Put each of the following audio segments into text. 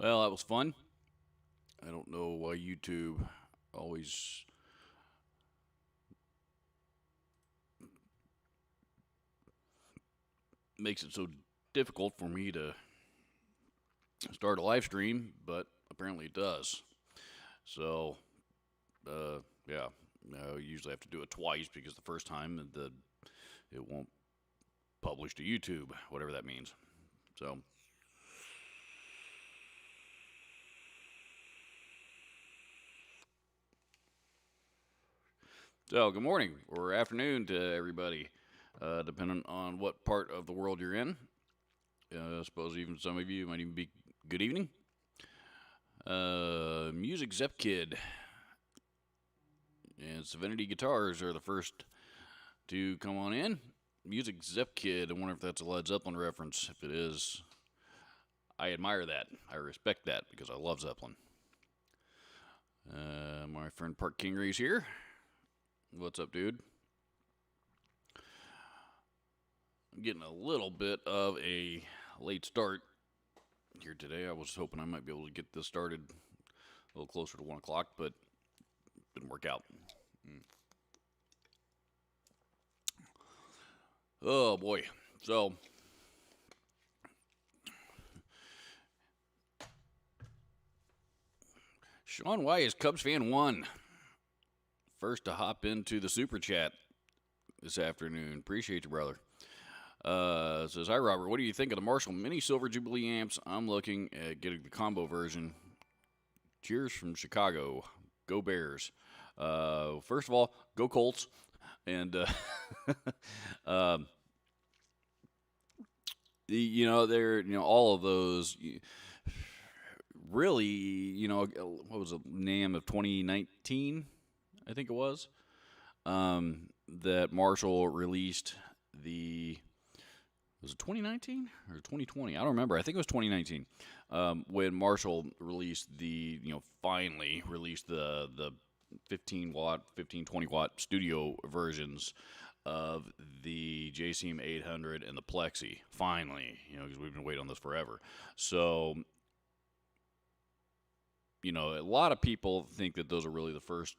Well, that was fun. I don't know why YouTube always makes it so difficult for me to start a live stream, but apparently it does. So, yeah, I usually have to do it twice because the first time it won't publish to YouTube, whatever that means. So, good morning or afternoon to everybody, depending on what part of the world you're in. I suppose even some of you might even be good evening. Music Zep Kid and Serenity Guitars are the first to come on in. Music Zep Kid, I wonder if that's a Led Zeppelin reference. If it is, I admire that. I respect that because I love Zeppelin. My friend Park Kingery's here. What's up, dude? I'm getting a little bit of a late start here today. I was hoping I might be able to get this started a little closer to 1 o'clock, but didn't work out. Oh boy. So, Sean Y is Cubs fan one. First to hop into the super chat this afternoon. Appreciate you, brother. Says, hi, Robert. What do you think of the Marshall Mini Silver Jubilee amps? I'm looking at getting the combo version. Cheers from Chicago. Go Bears. First of all, go Colts. And, um, they're, all of those really, what was the name of 2019? I think it was. That Marshall released was it 2019 or 2020? I don't remember. I think it was 2019 when Marshall released finally released the 15 watt, 15 20 watt studio versions of the JCM 800 and the Plexi. Finally, because we've been waiting on this forever. So, a lot of people think that those are really the first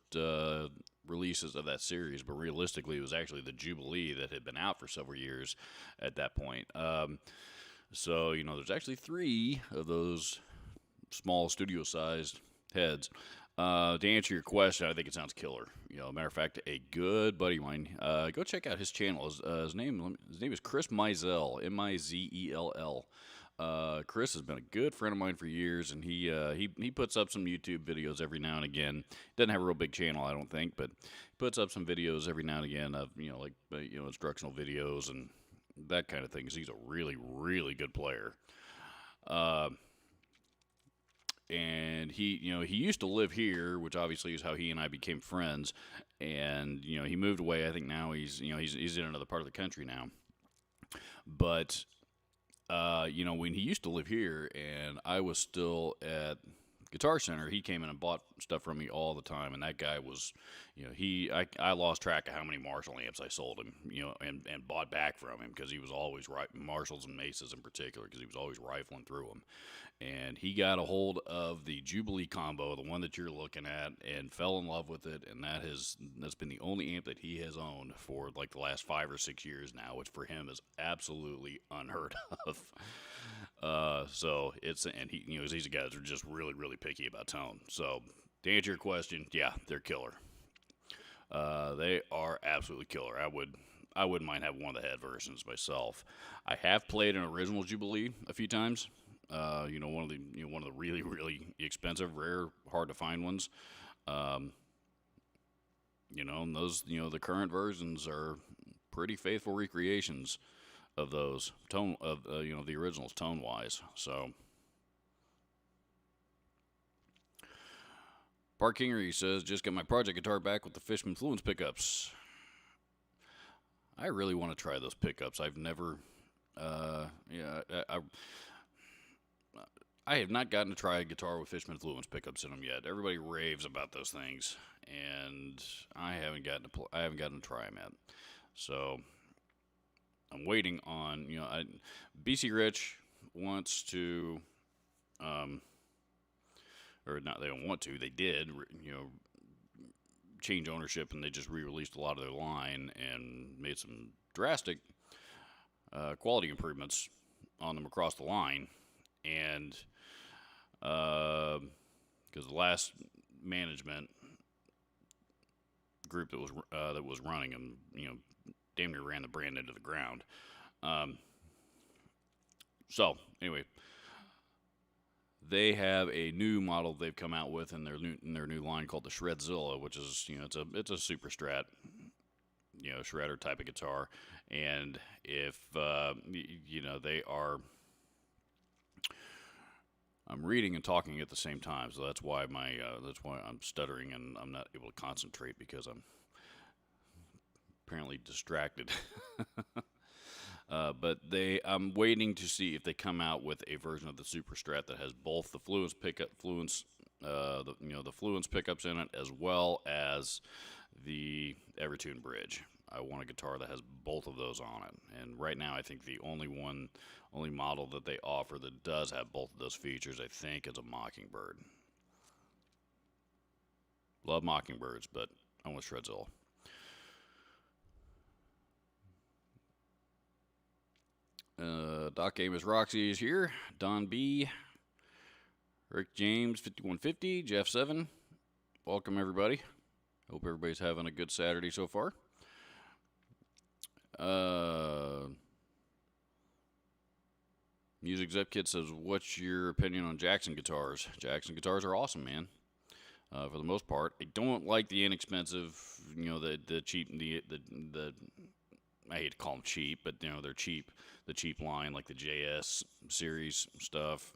releases of that series, but realistically, it was actually the Jubilee that had been out for several years at that point. So, there's actually 3 of those small studio-sized heads. To answer your question, I think it sounds killer. Matter of fact, a good buddy of mine. Go check out his channel. His name is Chris Mizell, Mizell. Chris has been a good friend of mine for years, and he puts up some YouTube videos every now and again. Doesn't have a real big channel, I don't think, but he puts up some videos every now and again of instructional videos and that kind of thing. Cause he's a really really good player. And he used to live here, which obviously is how he and I became friends. And he moved away. I think now he's in another part of the country now. But when he used to live here and I was still at Guitar Center, he came in and bought stuff from me all the time. And that guy was, I lost track of how many Marshall amps I sold him, and bought back from him because he was always Marshalls and Mesas in particular, because he was always rifling through them. And he got a hold of the Jubilee combo, the one that you're looking at, and fell in love with it. And that's been the only amp that he has owned for like the last 5 or 6 years now, which for him is absolutely unheard of. So and he's a guy that's just really really picky about tone. So to answer your question, yeah, they're killer. They are absolutely killer. I wouldn't mind having one of the head versions myself. I have played an original Jubilee a few times. One of the really really expensive, rare, hard to find ones. And those the current versions are pretty faithful recreations of those tone of the originals tone wise. So Park Kingery says, just got my project guitar back with the Fishman Fluence pickups. I really want to try those pickups. I've never, I have not gotten to try a guitar with Fishman Fluence pickups in them yet. Everybody raves about those things, and I haven't gotten to try them yet. So I'm waiting on BC Rich wants to or not, they don't want to. They did, change ownership, and they just re-released a lot of their line and made some drastic quality improvements on them across the line. And because the last management group that was running them, damn near ran the brand into the ground. So anyway, they have a new model they've come out with in their new line called the Shredzilla, which is it's a super strat, shredder type of guitar. And if they are, I'm reading and talking at the same time, so that's why I'm stuttering and I'm not able to concentrate because I'm apparently distracted. But I'm waiting to see if they come out with a version of the Super Strat that has both the Fluence the Fluence pickups in it, as well as the Evertune bridge. I want a guitar that has both of those on it. And right now, I think the only model that they offer that does have both of those features, I think, is a Mockingbird. Love Mockingbirds, but I want Shredzilla. Doc Amos Roxy is here. Don B. Rick James 5150. Jeff 7. Welcome, everybody. Hope everybody's having a good Saturday so far. Music Zep Kid says, "What's your opinion on Jackson guitars?" Jackson guitars are awesome, man. For the most part, I don't like the inexpensive, the cheap, the I hate to call them cheap, but they're cheap. The cheap line, like the JS series stuff.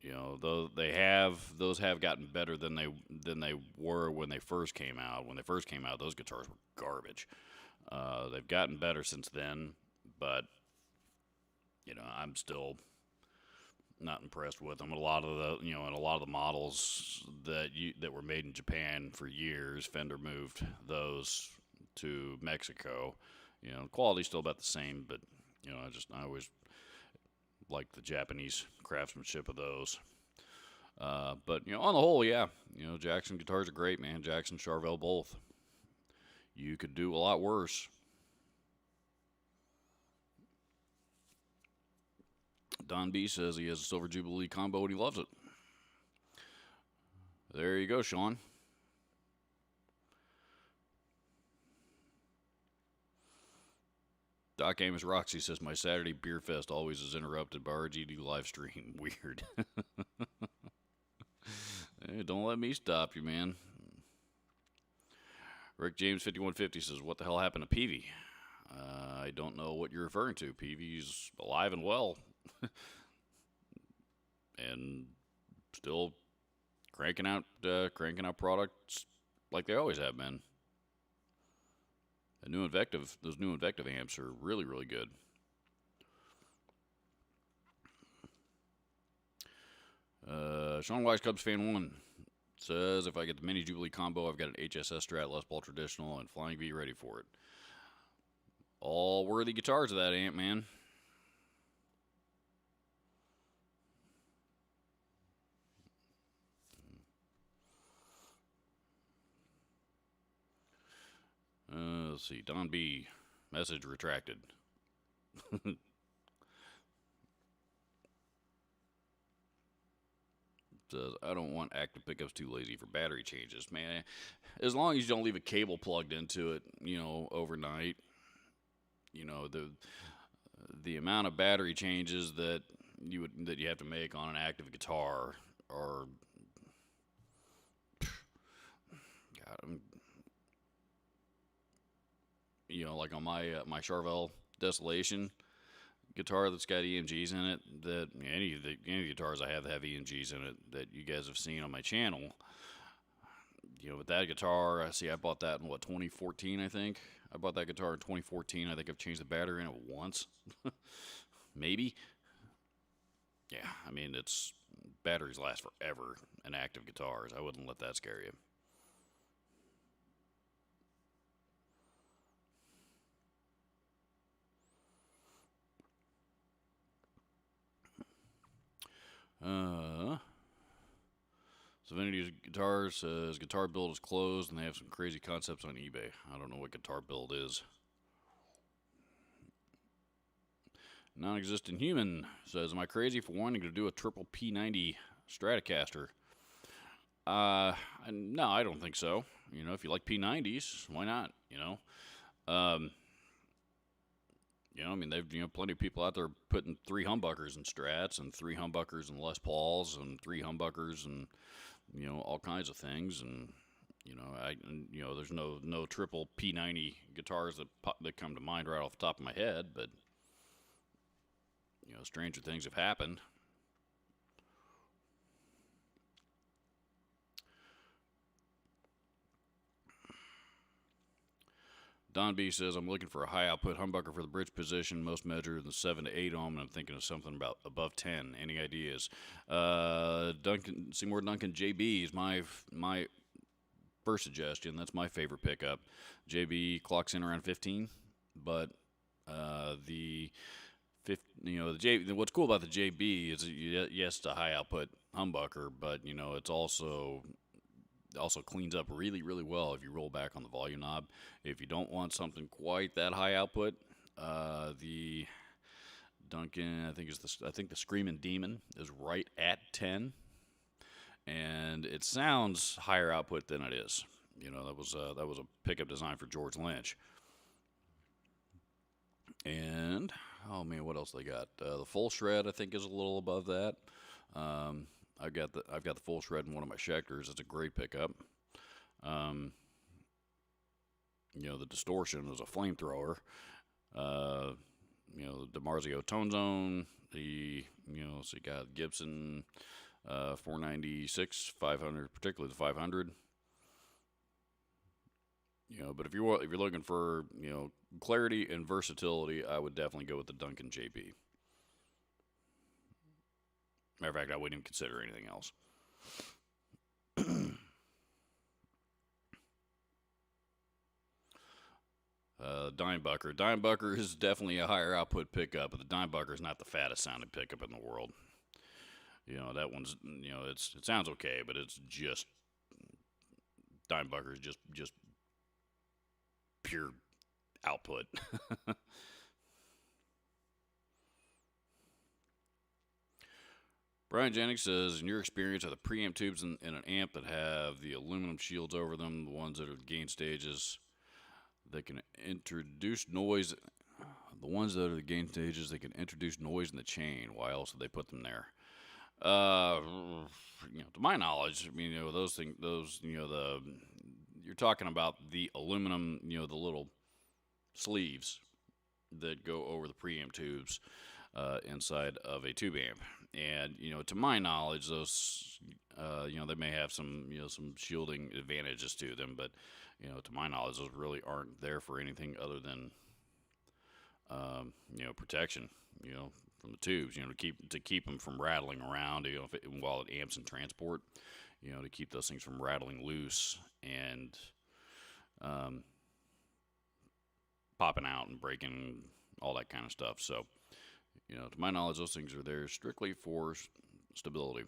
Those have gotten better than they were when they first came out. When they first came out, those guitars were garbage. They've gotten better since then, but I'm still not impressed with them. A lot of the models that were made in Japan for years, Fender moved those to Mexico. Quality's still about the same, but I always like the Japanese craftsmanship of those. But on the whole, yeah, Jackson guitars are great, man. Jackson, Charvel, both. You could do a lot worse. Don B says he has a Silver Jubilee combo and he loves it. There you go, Sean. Doc Amos Roxy says, "My Saturday beer fest always is interrupted by RGD live stream." Weird. Hey, don't let me stop you, man. Rick James 5150 says, "What the hell happened to Peavy?" I don't know what you're referring to. Peavy's alive and well. And still cranking out products like they always have been. Those new Invective amps are really, really good. Sean Wise Cubs fan 1 says, "If I get the Mini Jubilee combo, I've got an HSS Strat, Les Paul Traditional, and Flying V ready for it." All worthy guitars of that amp, man. Let's see. Don B. Message retracted. Says, "I don't want active pickups, too lazy for battery changes." Man, as long as you don't leave a cable plugged into it, overnight, the amount of battery changes that you have to make on an active guitar are, God, like on my Charvel Desolation guitar that's got EMGs in it, that any of the guitars I have that have EMGs in it that you guys have seen on my channel, with that guitar, I bought that in 2014, I think. I bought that guitar in 2014. I think I've changed the battery in it once. Maybe. Yeah, I mean, batteries last forever in active guitars. I wouldn't let that scare you. Savinity's Guitars says Guitar Build is closed and they have some crazy concepts on eBay. I don't know what Guitar Build is. Non-existent Human says, "Am I crazy for wanting to do a triple P90 Stratocaster?" No, I don't think so. You know, if you like P90s, why not? Um, I mean, they've plenty of people out there putting 3 humbuckers in Strats and 3 humbuckers in Les Pauls and 3 humbuckers and all kinds of things. And there's no triple P90 guitars that come to mind right off the top of my head, but stranger things have happened. Don B says, "I'm looking for a high output humbucker for the bridge position. Most measure in the 7 to 8 ohm, and I'm thinking of something about above 10. Any ideas?" Seymour Duncan JB is my first suggestion. That's my favorite pickup. JB clocks in around 15, but what's cool about the JB is yes, it's a high output humbucker, but it's also cleans up really, really well if you roll back on the volume knob. If you don't want something quite that high output, the Duncan, I think the Screaming Demon is right at 10, and it sounds higher output than it is. That was a pickup design for George Lynch. And oh man, what else they got? The Full Shred, I think, is a little above that. I've got the Full Shred in one of my Schecters. It's a great pickup. The Distortion is a flamethrower. The DiMarzio Tone Zone. So you got Gibson 496 500, particularly the 500. But if you're looking for clarity and versatility, I would definitely go with the Duncan JB. Matter of fact, I wouldn't even consider anything else. Dimebucker. Dimebucker is definitely a higher output pickup, but the Dimebucker is not the fattest sounding pickup in the world. That one's, it sounds okay, but it's just, Dimebucker is just pure output. Brian Jennings says, "In your experience, are the preamp tubes in an amp that have the aluminum shields over them, the ones that are gain stages that can introduce noise, the ones that are the gain stages that can introduce noise in the chain? Why else would they put them there?" To my knowledge, I mean, those things, you're talking about the aluminum, the little sleeves that go over the preamp tubes inside of a tube amp. And to my knowledge, those they may have some some shielding advantages to them, but to my knowledge, those really aren't there for anything other than protection. From the tubes. To keep them from rattling around. While it amps in transport. To keep those things from rattling loose and popping out and breaking, all that kind of stuff. So, to my knowledge, those things are there strictly for stability.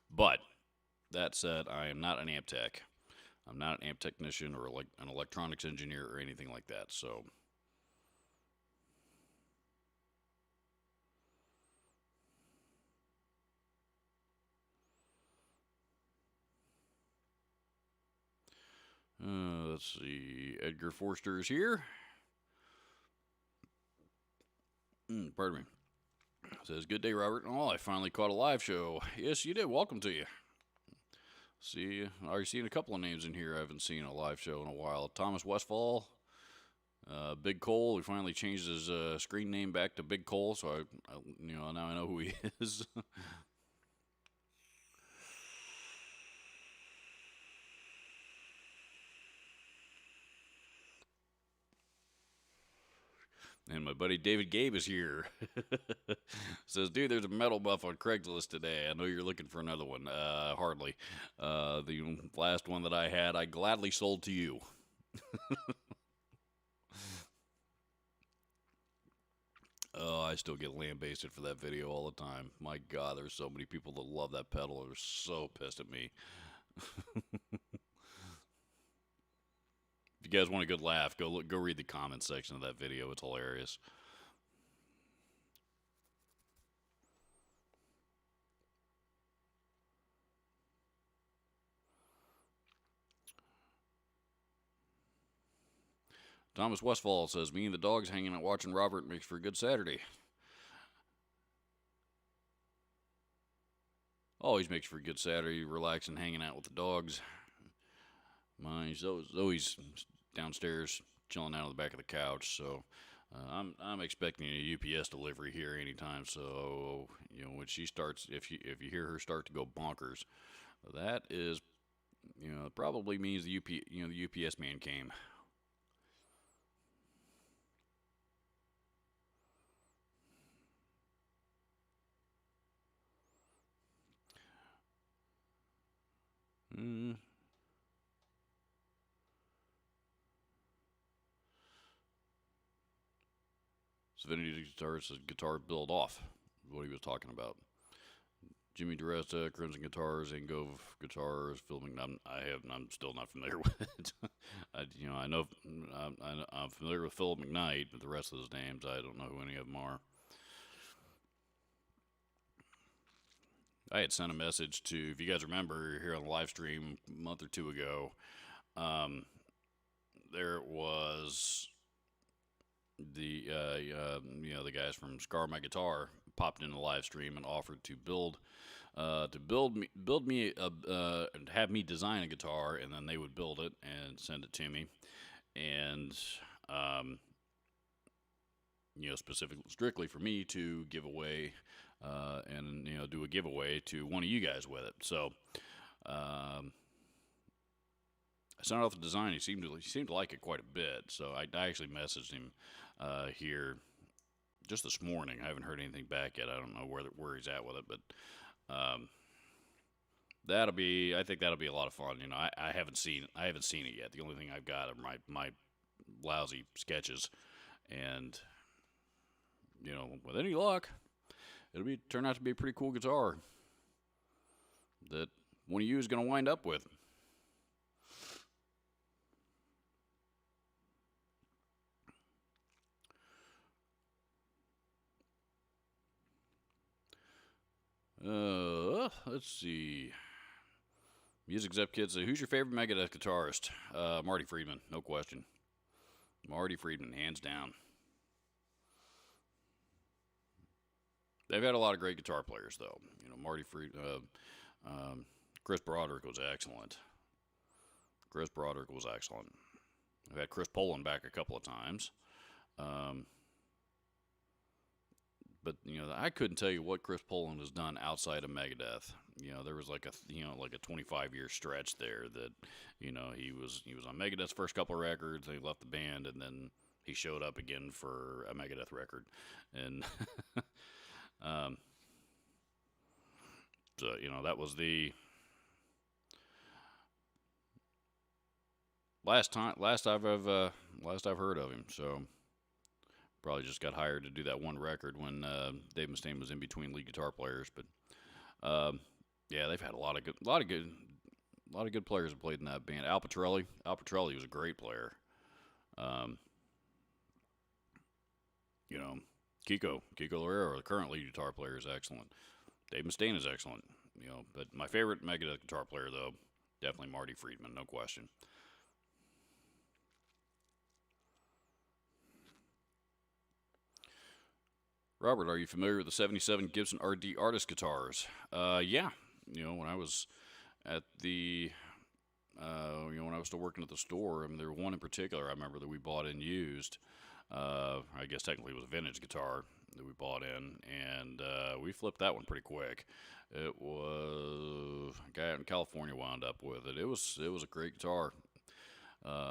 But that said, I am not an amp tech. I'm not an amp technician or like an electronics engineer or anything like that. So, let's see. Edgar Forster is here. Pardon me. Says, "Good day, Robert. Oh, I finally caught a live show." Yes, you did. Welcome to you. See, I already seen a couple of names in here I haven't seen a live show in a while. Thomas Westfall, Big Cole. We finally changed his screen name back to Big Cole, so now I know who he is. And my buddy David Gabe is here. Says, "Dude, there's a metal buff on Craigslist today. I know you're looking for another one." Hardly. The last one that I had, I gladly sold to you. Oh, I still get lambasted for that video all the time. My God, there's so many people that love that pedal. They're so pissed at me. If you guys want a good laugh, go read the comment section of that video. It's hilarious. Thomas Westfall says, "Me and the dogs hanging out watching Robert makes for a good Saturday." Always makes for a good Saturday, relaxing, hanging out with the dogs. Mine's always downstairs, chilling out on the back of the couch. So I'm expecting a UPS delivery here anytime. So when she starts, if you hear her start to go bonkers, that is probably means the UPS man came. Mm. Divinity Guitars says guitar build off. What he was talking about. Jimmy DeResta, Crimson Guitars, Ingove Guitars, filming. I'm still not familiar with it. I know I'm familiar with Philip McKnight, but the rest of those names I don't know who any of them are. I had sent a message to, if you guys remember, here on the live stream a month or two ago. There was the guys from Scar My Guitar popped into the live stream and offered to build me have me design a guitar, and then they would build it and send it to me, and specifically strictly for me to give away, and do a giveaway to one of you guys with it. So I sent off the design. He seemed to like it quite a bit. So I actually messaged him here just this morning. I haven't heard anything back yet. I don't know where he's at with it, but I think that'll be a lot of fun. I haven't seen it yet. The only thing I've got are my lousy sketches, and with any luck, it'll turn out to be a pretty cool guitar that one of you is going to wind up with. Let's see. Music Zep Kid said, "Who's your favorite Megadeth guitarist?" Marty Friedman, no question. Marty Friedman, hands down. They've had a lot of great guitar players, though. Marty Friedman, Chris Broderick was excellent. I've had Chris Poland back a couple of times. But I couldn't tell you what Chris Poland has done outside of Megadeth. There was like a 25-year stretch there that he was on Megadeth's first couple of records. He left the band, and then he showed up again for a Megadeth record, and so that was the last I've heard of him. So. Probably just got hired to do that one record when Dave Mustaine was in between lead guitar players. But yeah, they've had a lot of good players have played in that band. Al Pitrelli was a great player. Kiko Loureiro, the current lead guitar player, is excellent. Dave Mustaine is excellent. But my favorite Megadeth guitar player, though, definitely Marty Friedman, no question. Robert, are you familiar with the 77 Gibson RD Artist guitars? Yeah. When I was at the, when I was still working at the store, there was one in particular I remember that we bought and used. I guess technically it was a vintage guitar that we bought in, and we flipped that one pretty quick. It was a guy out in California wound up with it. It was a great guitar.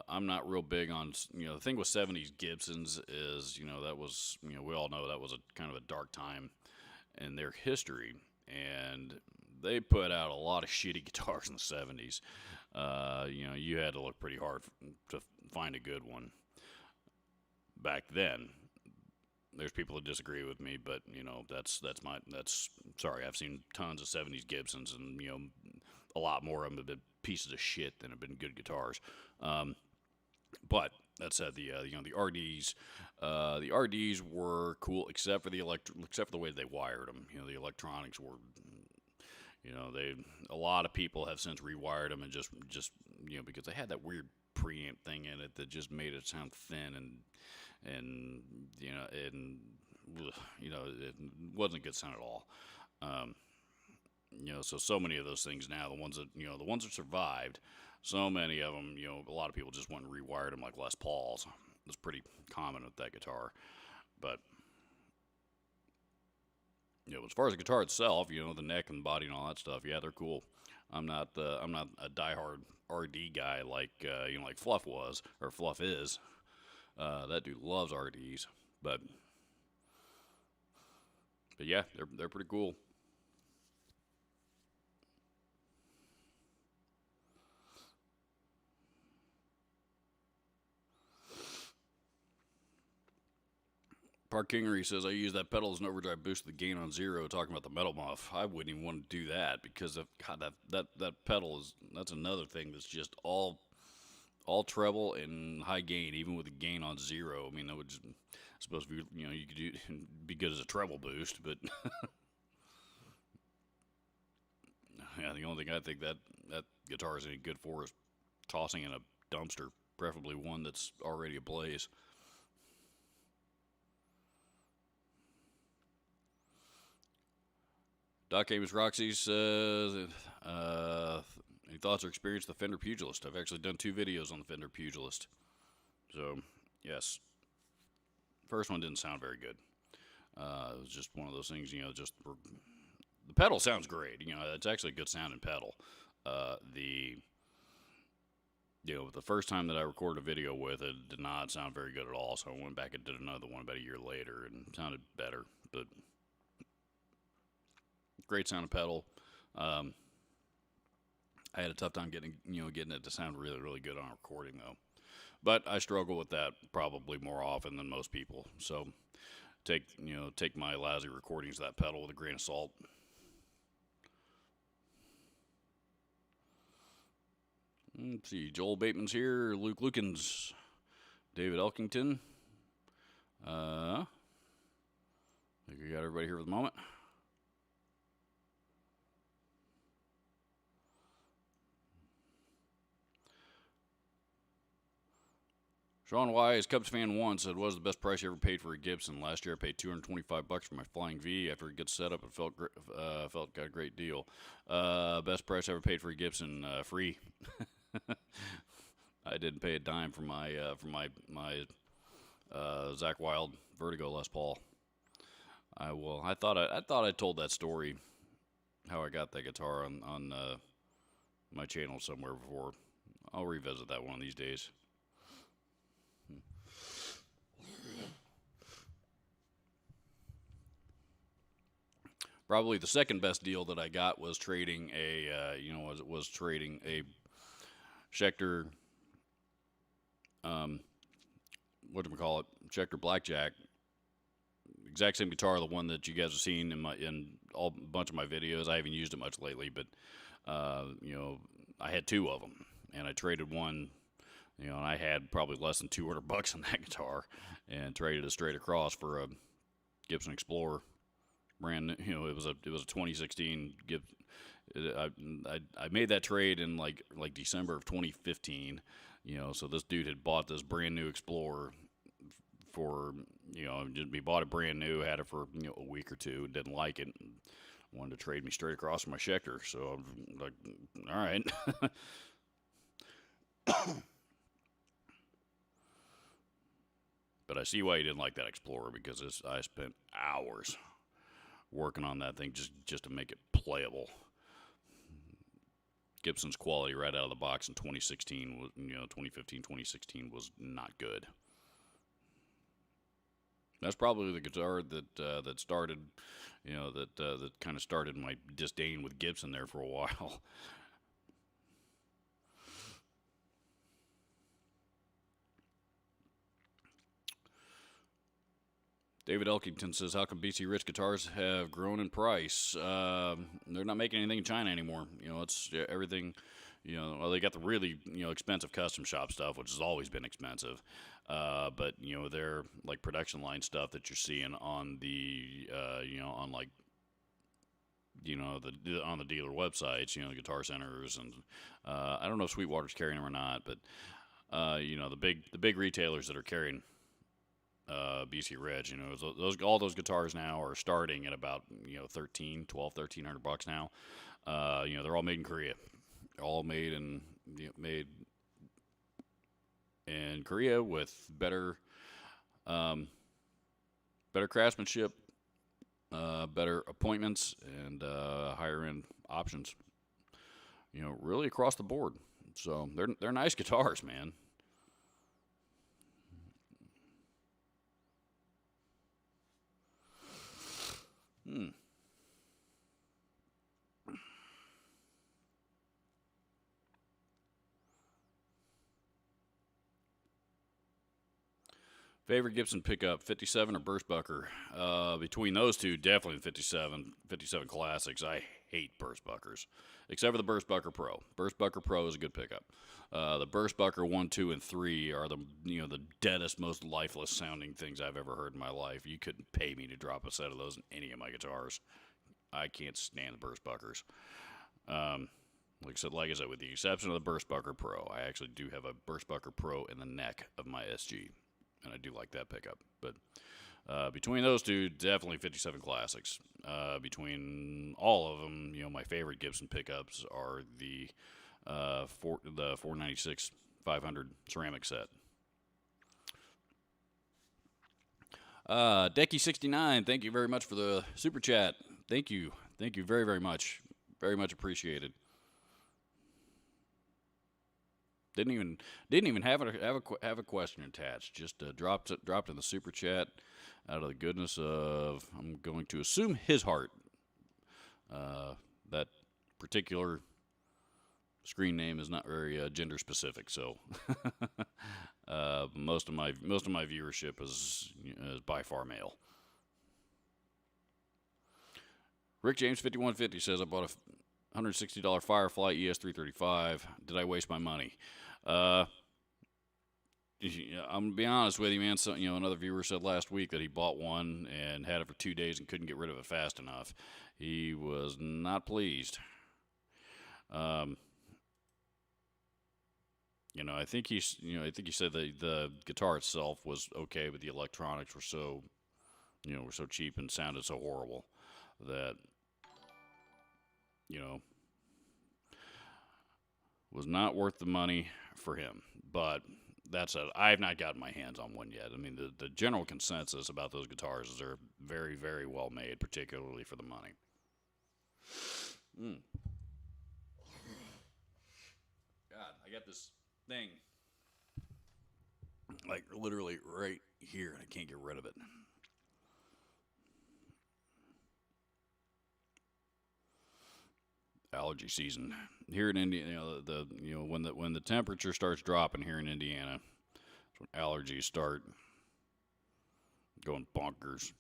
I'm not real big on, the thing with 70s Gibsons is, that was, we all know that was a kind of a dark time in their history, and they put out a lot of shitty guitars in the 70s. You had to look pretty hard to find a good one back then. there's people that disagree with me, but that's sorry. I've seen tons of '70s Gibsons, and a lot more of them have been pieces of shit than have been good guitars. Um, but that said, the RDs were cool, except for the way they wired them. The electronics were, they a lot of people have since rewired them and just because they had that weird preamp thing in it that just made it sound thin and it wasn't a good sound at all. Um, so many of those things now, the ones that survived, so many of them, a lot of people just went and rewired them like Les Pauls. It's pretty common with that guitar. But as far as the guitar itself, the neck and body and all that stuff, yeah, they're cool. I'm not a diehard RD guy like Fluff was or Fluff is. That dude loves RDs, but yeah, they're pretty cool. Park Kingery says I use that pedal as an overdrive boost with the gain on zero. Talking about the metal muff, I wouldn't even want to do that because God, that pedal that's another thing that's just all treble and high gain, even with the gain on zero. I mean, that would just supposed to be you could be good as a treble boost, but yeah, the only thing I think that guitar is any good for is tossing in a dumpster, preferably one that's already ablaze. Doc Amos Roxy says, any thoughts or experience with the Fender Pugilist? I've actually done 2 videos on the Fender Pugilist. So, yes. First one didn't sound very good. It was just one of those things, the pedal sounds great. It's actually a good sounding pedal. The first time that I recorded a video with it did not sound very good at all. So I went back and did another one about a year later and it sounded better. But great sounding pedal. I had a tough time getting it to sound really, really good on recording though. But I struggle with that probably more often than most people. So take my lousy recordings of that pedal with a grain of salt. Let's see, Joel Bateman's here, Luke Lukens, David Elkington. I think we got everybody here for the moment. Sean Wise, Cubs fan 1, said, "What was the best price you ever paid for a Gibson? Last year I paid $225 for my Flying V. After it gets set up, it felt got a great deal. Best price I ever paid for a Gibson, free. I didn't pay a dime for my Zakk Wylde Vertigo Les Paul. I thought I told that story, how I got that guitar on my channel somewhere before. I'll revisit that one of these days. Probably the second best deal that I got was trading trading a Schecter, Schecter Blackjack, exact same guitar, the one that you guys have seen in a bunch of my videos. I haven't used it much lately, but I had 2 of them, and I traded one. And I had probably less than $200 on that guitar, and traded it straight across for a Gibson Explorer. Brand new, it was a 2016 Gibson. I made that trade in like December of 2015. So this dude had bought this brand new Explorer for he bought it brand new, had it for a week or 2, didn't like it, and wanted to trade me straight across for my Schecter. So I'm like, all right. But I see why he didn't like that Explorer, because I spent hours working on that thing just to make it playable. Gibson's quality right out of the box in 2016 was 2015, 2016 was not good. That's probably the guitar that started, that kind of started my disdain with Gibson there for a while. David Elkington says, "How come BC Rich guitars have grown in price? They're not making anything in China anymore. You know, it's everything. You know, well, they got the really expensive custom shop stuff, which has always been expensive. But they're like production line stuff that you're seeing on the on like on the dealer websites, Guitar Centers, and I don't know if Sweetwater's carrying them or not, but the big retailers that are carrying BC Rich, all those guitars now are starting at about 1300 bucks now. They're all made in Korea, all made in Korea with better craftsmanship, better appointments, and higher end options. Really across the board. So they're nice guitars, man. Hmm. Favorite Gibson pickup, 57 or Burstbucker? Between those two, definitely 57 Classics. I hate Burstbuckers, except for the Burstbucker Pro. Burstbucker Pro is a good pickup. The Burstbucker 1, 2, and 3 are the deadest, most lifeless sounding things I've ever heard in my life. You couldn't pay me to drop a set of those in any of my guitars. I can't stand the Burstbuckers. Like I said, with the exception of the Burstbucker Pro, I actually do have a Burstbucker Pro in the neck of my SG, and I do like that pickup. But between those two, definitely 57 Classics. Between all of them, my favorite Gibson pickups are the 496 500 ceramic set. Decky69, thank you very much for the super chat. Thank you very, very much. Very much appreciated. Didn't even have a question attached. Just dropped in the super chat out of the goodness of, I'm going to assume, his heart. That particular screen name is not very gender specific, so most of my viewership is by far male. Rick James 5150 says, I bought a $160 Firefly ES335. Did I waste my money? I'm gonna be honest with you, man. So, another viewer said last week that he bought one and had it for 2 days and couldn't get rid of it fast enough. He was not pleased. I think he said that the guitar itself was okay, but the electronics were so cheap and sounded so horrible that was not worth the money for him. But that said, I have not gotten my hands on one yet. I mean, the general consensus about those guitars is they're very, very well made, particularly for the money. God, I got this thing like literally right here, and I can't get rid of it. Allergy season here in Indiana. When the temperature starts dropping here in Indiana, that's when allergies start going bonkers.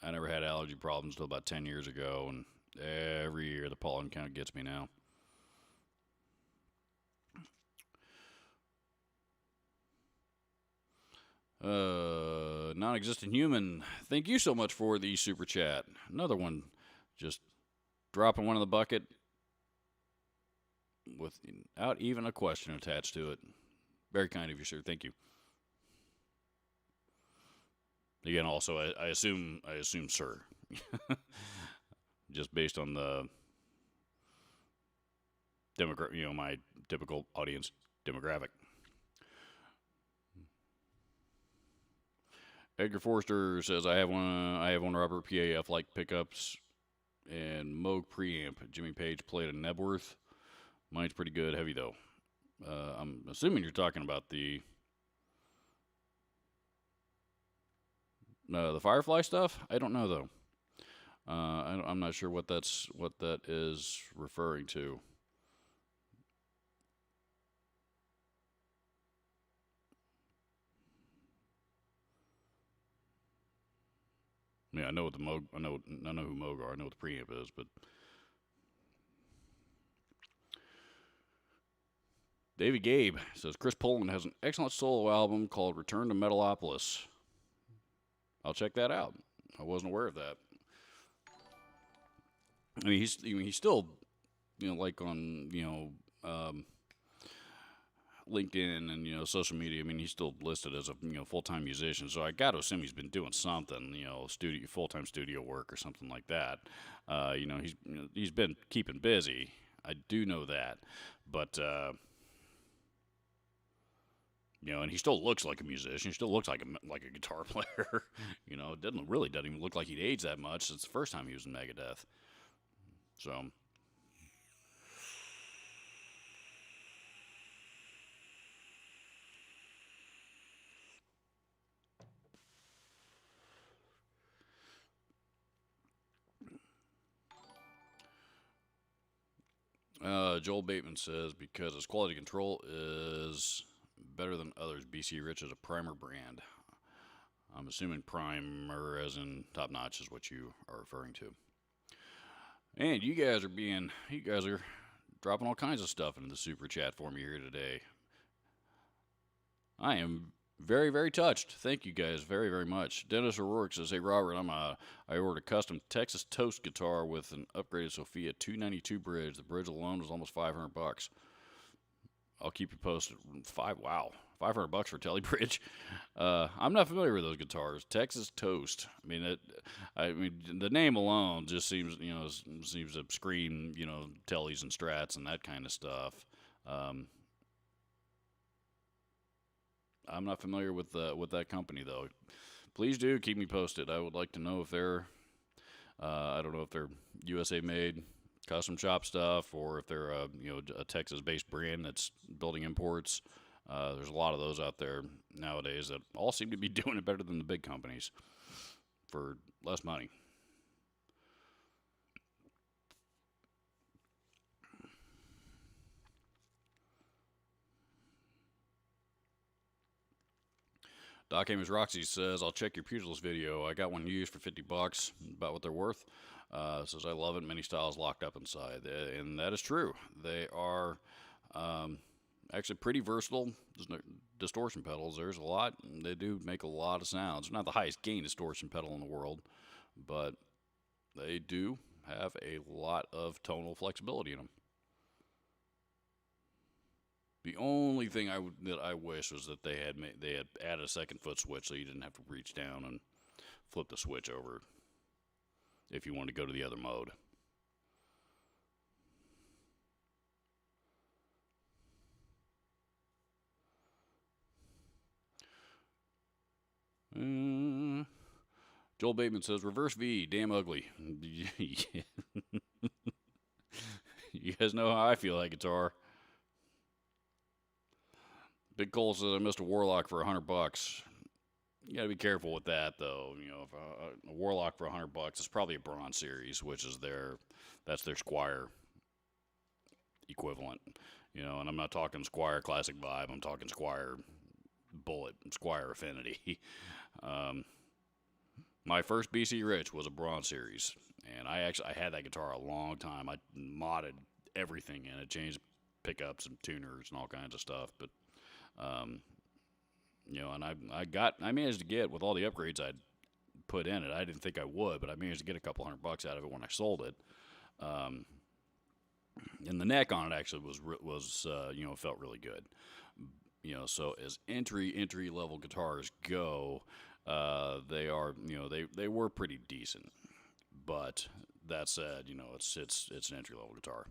I never had allergy problems until about 10 years ago, and every year the pollen count gets me now. Non-existent human, thank you so much for the super chat. Another one, just dropping one in the bucket without even a question attached to it. Very kind of you, sir. Thank you. Again, also, I assume sir, just based on the my typical audience demographic. Edgar Forster says, I have one Robert PAF like pickups and Moog preamp. Jimmy Page played a Nebworth. Mine's pretty good, heavy though. I'm assuming you're talking about the Firefly stuff. I don't know though. I'm not sure what that is referring to. Yeah, I know what the I know who Moog are. I know what the preamp is, but David Gabe says Chris Poland has an excellent solo album called Return to Metalopolis. I'll check that out. I wasn't aware of that. I mean, he's still, like on, LinkedIn and social media. I mean, he's still listed as a full time musician. So I got to assume he's been doing something, full time studio work or something like that. He's been keeping busy. I do know that, but and he still looks like a musician. He still looks like a guitar player. It doesn't even look like he'd aged that much since the first time he was in Megadeth. So. Joel Bateman says because his quality control is better than others, BC Rich is a primer brand. I'm assuming primer as in top notch is what you are referring to. And you guys are dropping all kinds of stuff into the super chat for me here today. I am very, very touched. Thank you guys very, very much. Dennis O'Rourke says, "Hey Robert, I ordered a custom Texas Toast guitar with an upgraded Sophia 292 bridge. The bridge alone was almost $500. I'll keep you posted." Wow, $500 for Telly Bridge. I'm not familiar with those guitars. Texas Toast. I mean, the name alone just seems to scream Tellys and Strats and that kind of stuff. I'm not familiar with that company though. Please do keep me posted. I would like to know if they're, I don't know if they're USA made, custom shop stuff, or if they're a Texas-based brand that's building imports. There's a lot of those out there nowadays that all seem to be doing it better than the big companies for less money. Doc Amos Roxy says, "I'll check your Pugilist video. I got one used for $50, about what they're worth." Says, "I love it. Many styles locked up inside." And that is true. They are actually pretty versatile. There's no distortion pedals. There's a lot. They do make a lot of sounds. They're not the highest gain distortion pedal in the world, but they do have a lot of tonal flexibility in them. The only thing that I wish was that they had added a second foot switch so you didn't have to reach down and flip the switch over if you wanted to go to the other mode. Joel Bateman says, "Reverse V, damn ugly." You guys know how I feel that guitar. Big Cole says, "I missed a Warlock for $100. You gotta be careful with that, though. If a Warlock for $100 is probably a Bronze Series, which is that's their Squire equivalent. And I'm not talking Squire Classic Vibe. I'm talking Squire Bullet, Squire Affinity. My first BC Rich was a Bronze Series, and I had that guitar a long time. I modded everything in it, changed pickups and tuners and all kinds of stuff, but. And I managed to get, with all the upgrades I'd put in it, I didn't think I would, but I managed to get a couple $100 out of it when I sold it. And the neck on it actually was felt really good. So as entry level guitars go, they are, they were pretty decent. But that said, it's an entry level guitar,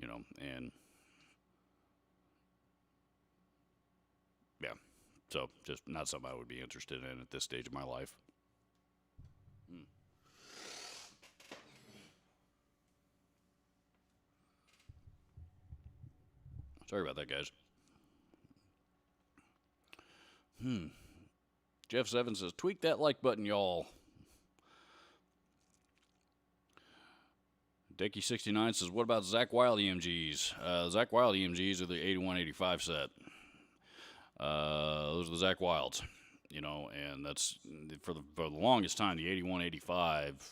and yeah. So, just not something I would be interested in at this stage of my life. Sorry about that, guys. Jeff Seven says, "Tweak that like button, y'all." Decky69 says, "What about Zakk Wylde EMGs?" Zakk Wylde EMGs are the 8185 set. Those are the Zakk Wyldes. And that's for the longest time, the 81, 85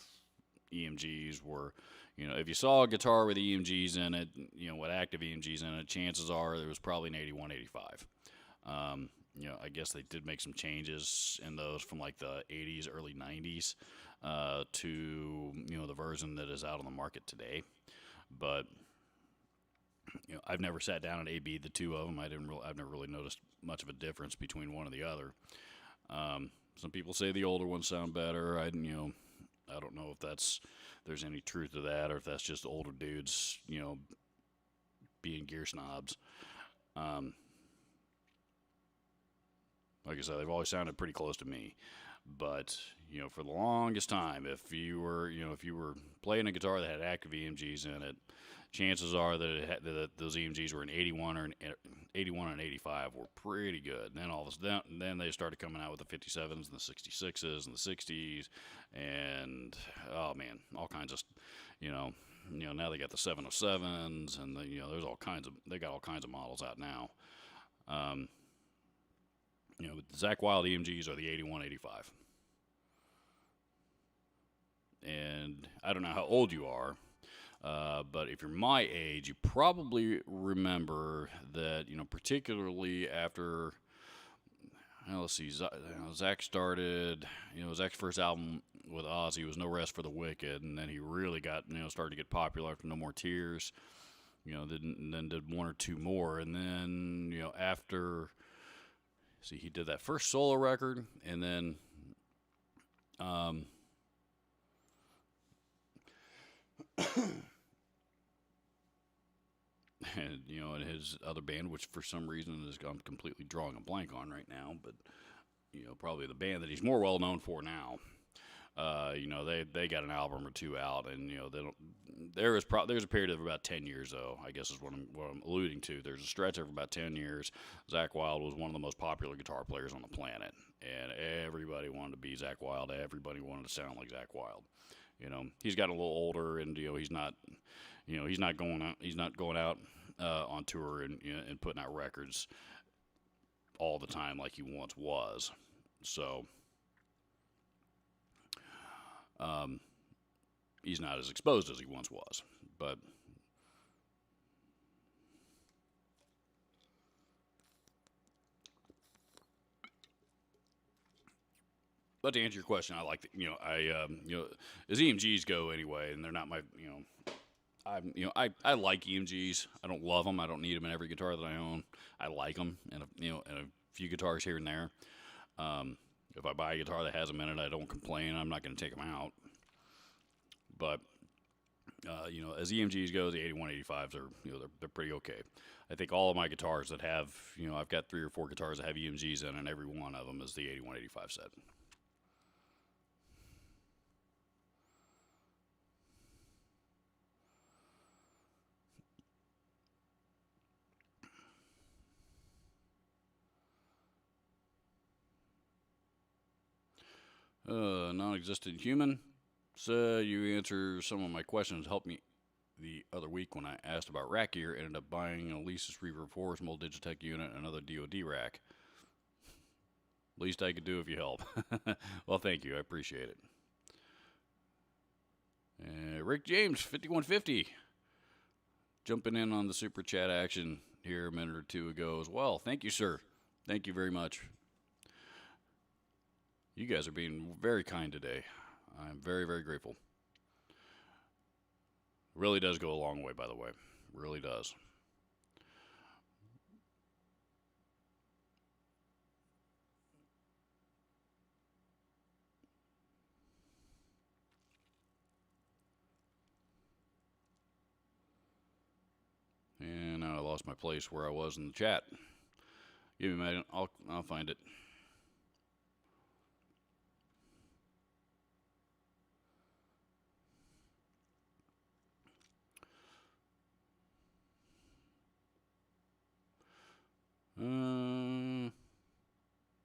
EMGs were, if you saw a guitar with EMGs in it, with active EMGs in it, chances are there was probably an 81, 85. I guess they did make some changes in those from like the 80s, early 90s to, the version that is out on the market today. But, I've never sat down and A/B the two of them. I've never really noticed much of a difference between one and the other. Some people say the older ones sound better. I don't know if there's any truth to that, or if that's just older dudes, being gear snobs. Like I said, they've always sounded pretty close to me. But for the longest time, if you were playing a guitar that had active EMGs in it, chances are that those EMGs were an 81 or an 81 and 85 were pretty good. And then all of a sudden, then they started coming out with the 57s and the 66s and the 60s, and oh man, all kinds of, now they got the 707s, and there's they got all kinds of models out now. The Zakk Wylde EMGs are the 81, 85. And I don't know how old you are, but if you're my age, you probably remember that, particularly after, let's see, Zakk started, Zakk's first album with Ozzy was No Rest for the Wicked, and then he really got, started to get popular after No More Tears, then did one or two more, and then, after, see, he did that first solo record, and then, and his other band, which for some reason I'm completely drawing a blank on right now, but probably the band that he's more well known for now. They got an album or two out, and they don't. There's a period of about 10 years, though. I guess is what I'm alluding to. There's a stretch of about 10 years. Zakk Wylde was one of the most popular guitar players on the planet, and everybody wanted to be Zakk Wylde. Everybody wanted to sound like Zakk Wylde. He's gotten a little older, and he's not going out on tour and putting out records all the time like he once was. So he's not as exposed as he once was. But to answer your question, I like as EMGs go anyway, and they're not my, I like EMGs. I don't love them. I don't need them in every guitar that I own. I like them, and a few guitars here and there. If I buy a guitar that has them in it, I don't complain. I'm not going to take them out. But as EMGs go, the 81, 85s are, they're pretty okay. I think all of my guitars that have, I've got 3 or 4 guitars that have EMGs in, and every one of them is the 81, 85 set. Non-existent human. So you answer some of my questions. Helped me the other week when I asked about rack gear. Ended up buying an Alesis Reverb 4 small Digitech unit and another DoD rack. Least I could do if you help. Well, thank you. I appreciate it. Rick James, 5150. Jumping in on the super chat action here a minute or two ago as well. Thank you, sir. Thank you very much. You guys are being very kind today. I'm very, very grateful. Really does go a long way, by the way. Really does. And now I lost my place where I was in the chat. Give me a minute. I'll find it.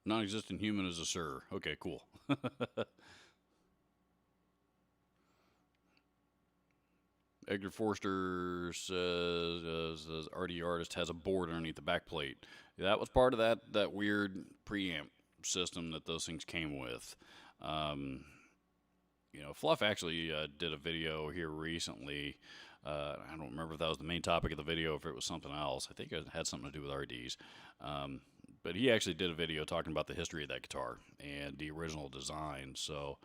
Non-existent human is a sir. Okay, cool. Edgar Forster says RD Artist has a board underneath the back plate. That was part of that weird preamp system that those things came with. Um, Fluff actually did a video here recently. I don't remember if that was the main topic of the video, or if it was something else. I think it had something to do with RDs. Um, but he actually did a video talking about the history of that guitar and the original design. So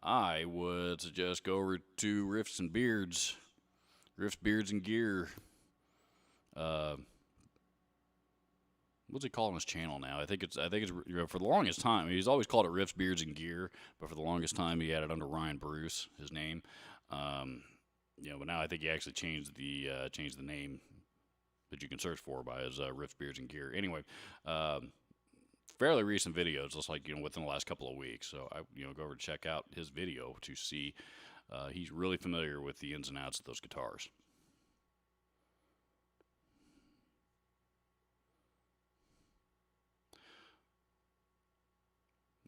I would suggest go over to Riffs, Beards, and Gear. Uh, what's he calling his channel now? I think it's for the longest time he's always called it Riffs, Beards, and Gear, but for the longest time he had it under Ryan Bruce, his name. But now I think he actually changed the name that you can search for by his Riffs, Beards, and Gear. Anyway, fairly recent videos, just like within the last couple of weeks. So I go over to check out his video to see. He's really familiar with the ins and outs of those guitars.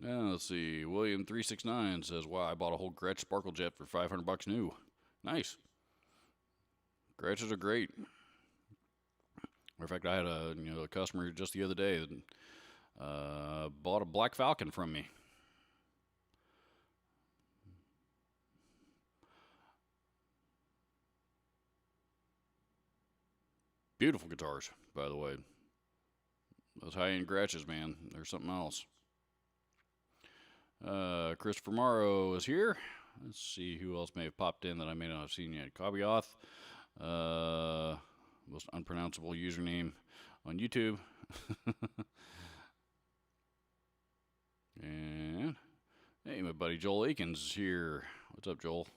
Now, let's see. William369 says, "Wow, I bought a whole Gretsch Sparkle Jet for $500 new. Nice. Gretches are great. Matter of fact, I had a customer just the other day that bought a Black Falcon from me. Beautiful guitars, by the way. Those high-end Gretches, man, they're something else." Christopher Morrow is here. Let's see who else may have popped in that I may not have seen yet. Kabioth, most unpronounceable username on YouTube. And hey, my buddy Joel Akins is here. What's up, Joel?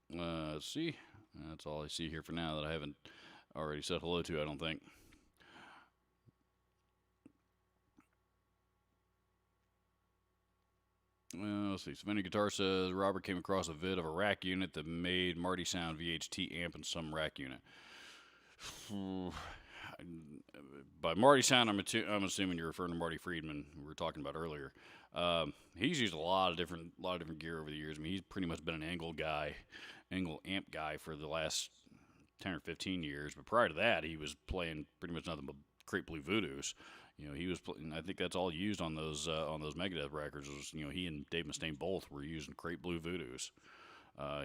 Let's see. That's all I see here for now that I haven't already said hello to, I don't think. Let's see. Savannah Guitar says Robert came across a vid of a rack unit that made Marty Sound VHT amp and some rack unit. By Marty Sound, I'm assuming you're referring to Marty Friedman, who we were talking about earlier. He's used a lot of different gear over the years. I mean, he's pretty much been an angle amp guy for the last 10 or 15 years. But prior to that, he was playing pretty much nothing but Crate Blue Voodoos. He was. I think that's all used on those Megadeth records. Was he and Dave Mustaine both were using Crate Blue Voodoos.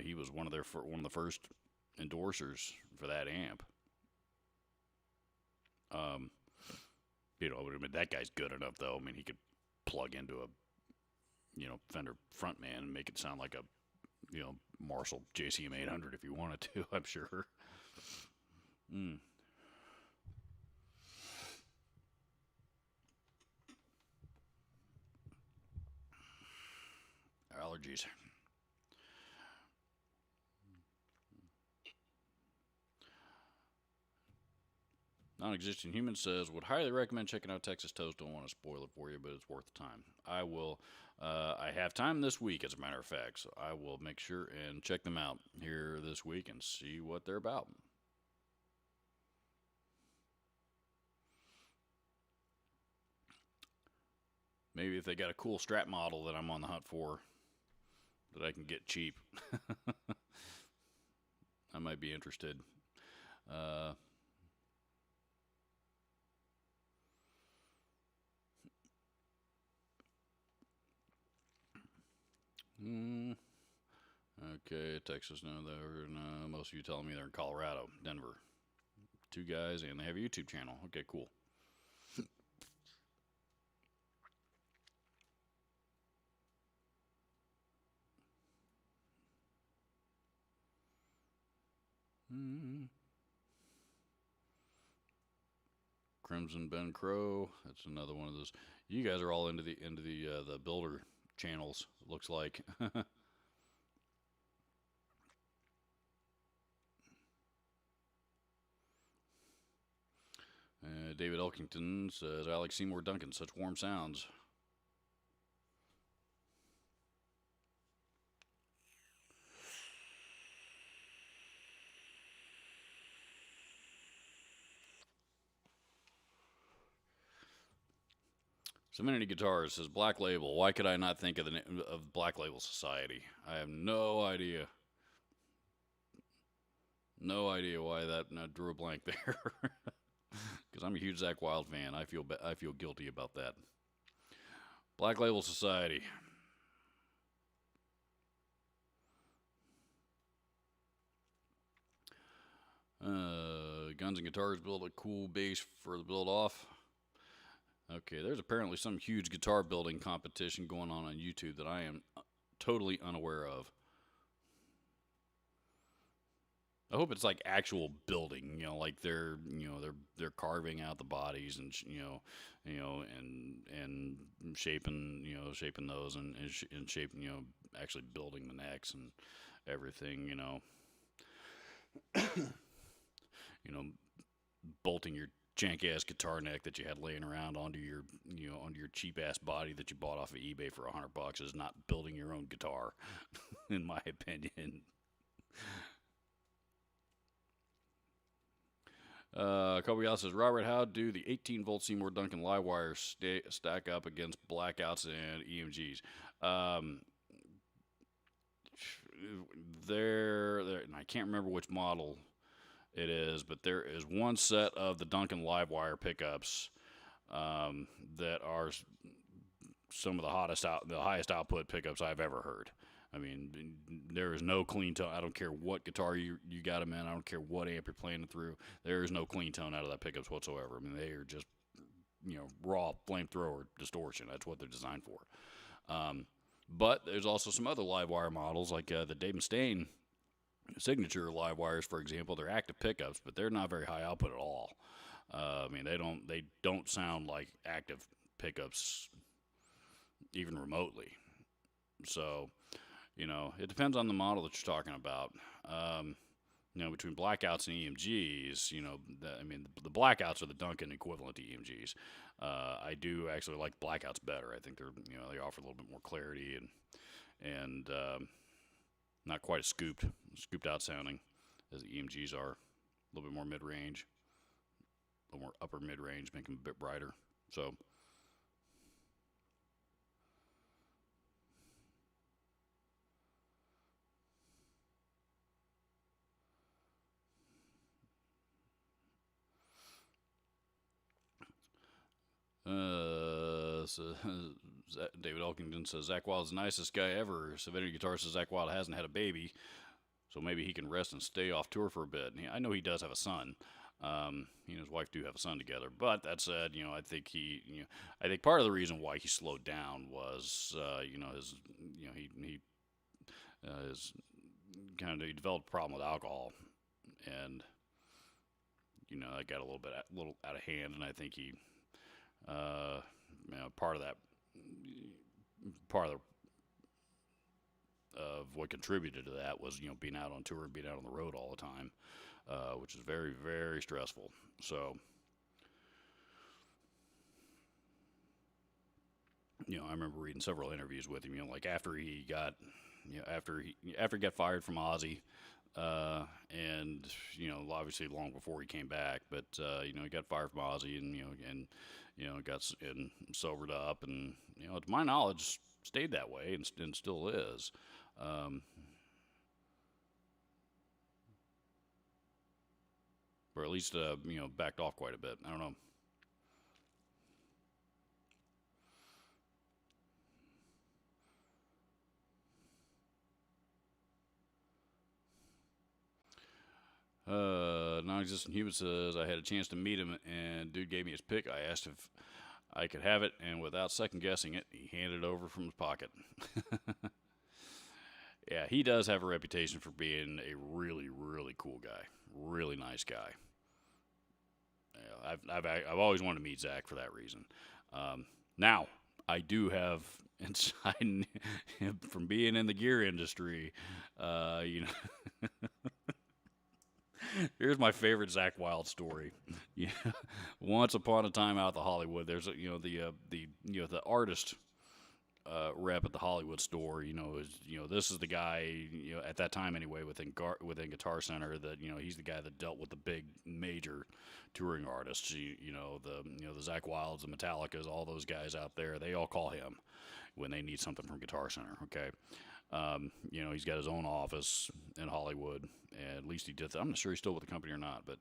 He was one of the first endorsers for that amp. I mean, that guy's good enough though. I mean, he could plug into a Fender Frontman and make it sound like a Marshall JCM 800 if you wanted to. I'm sure. Allergies. Non-existent human says, "Would highly recommend checking out Texas Toast. Don't want to spoil it for you, but it's worth the time. I will. I have time this week, as a matter of fact, so I will make sure and check them out here this week and see what they're about." Maybe if they got a cool Strat model that I'm on the hunt for, that I can get cheap, I might be interested. Okay, Texas. No, most of you telling me they're in Colorado, Denver. 2 guys, and they have a YouTube channel. Okay, cool. Crimson Ben Crow. That's another one of those. You guys are all into the builder channels. It looks like. David Elkington says, "Alex Seymour Duncan, such warm sounds." Seminity Guitars says, "Black Label. Why could I not think of the name of Black Label Society? I have no idea. No idea why that drew a blank there. Because because I'm a huge Zakk Wylde fan. I feel guilty about that. Black Label Society. Guns and Guitars build a cool bass for the build off. Okay, there's apparently some huge guitar building competition going on YouTube that I am totally unaware of. I hope it's like actual building, like they're carving out the bodies and and shaping shaping those and shaping actually building the necks and everything, you know bolting your jank ass guitar neck that you had laying around onto your onto your cheap ass body that you bought off of eBay for $100 is not building your own guitar, in my opinion. Kobe says, Robert, how do the 18-volt Seymour Duncan live wires stack up against blackouts and EMGs? And I can't remember which model it is, but there is one set of the Duncan live wire pickups that are some of the highest output pickups I've ever heard. I mean, there is no clean tone. I don't care what guitar you got them in. I don't care what amp you're playing it through. There is no clean tone out of that pickups whatsoever. I mean, they are just, raw flamethrower distortion. That's what they're designed for. But there's also some other live wire models, like the Dave Mustaine signature live wires, for example. They're active pickups, but they're not very high output at all. I mean, they don't sound like active pickups even remotely. So, it depends on the model that you're talking about. Between blackouts and EMGs, the blackouts are the Duncan equivalent to EMGs. I do actually like blackouts better. I think they offer a little bit more clarity and not quite as scooped out sounding as the EMGs are. A little bit more mid-range, a little more upper mid-range, make them a bit brighter. So, so David Elkington says Zakk Wylde's the nicest guy ever. Severity Guitar says Zakk Wylde hasn't had a baby, so maybe he can rest and stay off tour for a bit. I know he does have a son. He and his wife do have a son together. But that said, I think I think part of the reason why he slowed down was, his he developed a problem with alcohol, and that got a little out of hand, and I think he. Part of what contributed to that was being out on tour and being out on the road all the time, which is very, very stressful. So I remember reading several interviews with him, like after he got fired from Ozzy, and obviously long before he came back, but he got fired from Ozzy, and got sobered up, and to my knowledge stayed that way and still is. Or at least backed off quite a bit. I don't know. Non-existent human says I had a chance to meet him, and dude gave me his pick. I asked if I could have it, and without second guessing it, he handed it over from his pocket. Yeah, he does have a reputation for being a really, really cool guy, really nice guy. Yeah, I've always wanted to meet Zakk for that reason. Now I do have inside from being in the gear industry, Here's my favorite Zakk Wylde story. Yeah, once upon a time out at the Hollywood, there's the artist rep at the Hollywood store. This is the guy. At that time anyway, within Guitar Center, that he's the guy that dealt with the big major touring artists. The Zakk Wyldes, the Metallicas, all those guys out there. They all call him when they need something from Guitar Center. Okay. He's got his own office in Hollywood, and at least he did that. I'm not sure he's still with the company or not, but,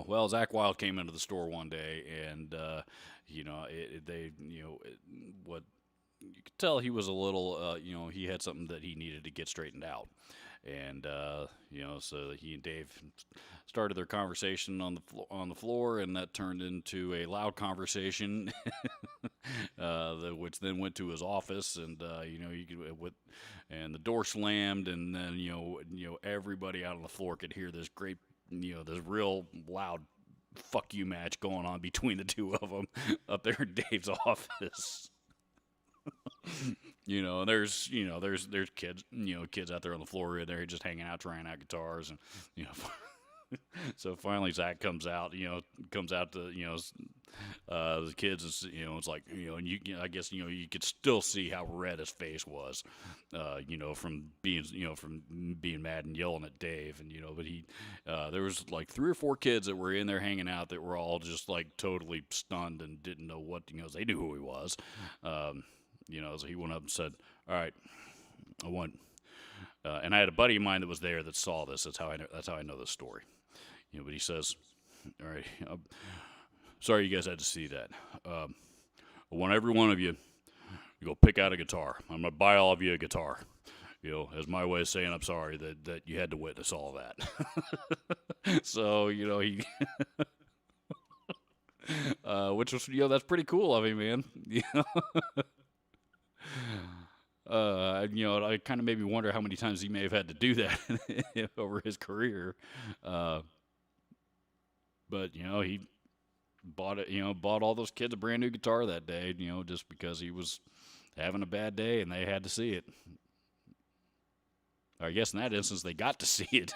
Well, Zach Wild came into the store one day, and what you could tell he was a little, he had something that he needed to get straightened out, and so he and Dave started their conversation on the floor, and that turned into a loud conversation, which then went to his office, and you could and the door slammed, and then everybody out on the floor could hear this great, this real loud fuck you match going on between the two of them up there in Dave's office. There's kids, kids out there on the floor, and they're just hanging out, trying out guitars, and so finally Zach comes out, to the kids, and it's like, and I guess you could still see how red his face was, from being mad and yelling at Dave, and but there was like 3 or 4 kids that were in there hanging out that were all just like totally stunned and didn't know what, they knew who he was. So he went up and said, "All right, I want," and I had a buddy of mine that was there that saw this. That's how I know this story. But he says, "All right, sorry you guys had to see that. I want every one of you to go pick out a guitar. I'm gonna buy all of you a guitar. As my way of saying I'm sorry that you had to witness all that." So he. Which was, that's pretty cool of him, man. I kind of made me wonder how many times he may have had to do that over his career. But he bought all those kids a brand new guitar that day, just because he was having a bad day and they had to see it. Or I guess in that instance, they got to see it.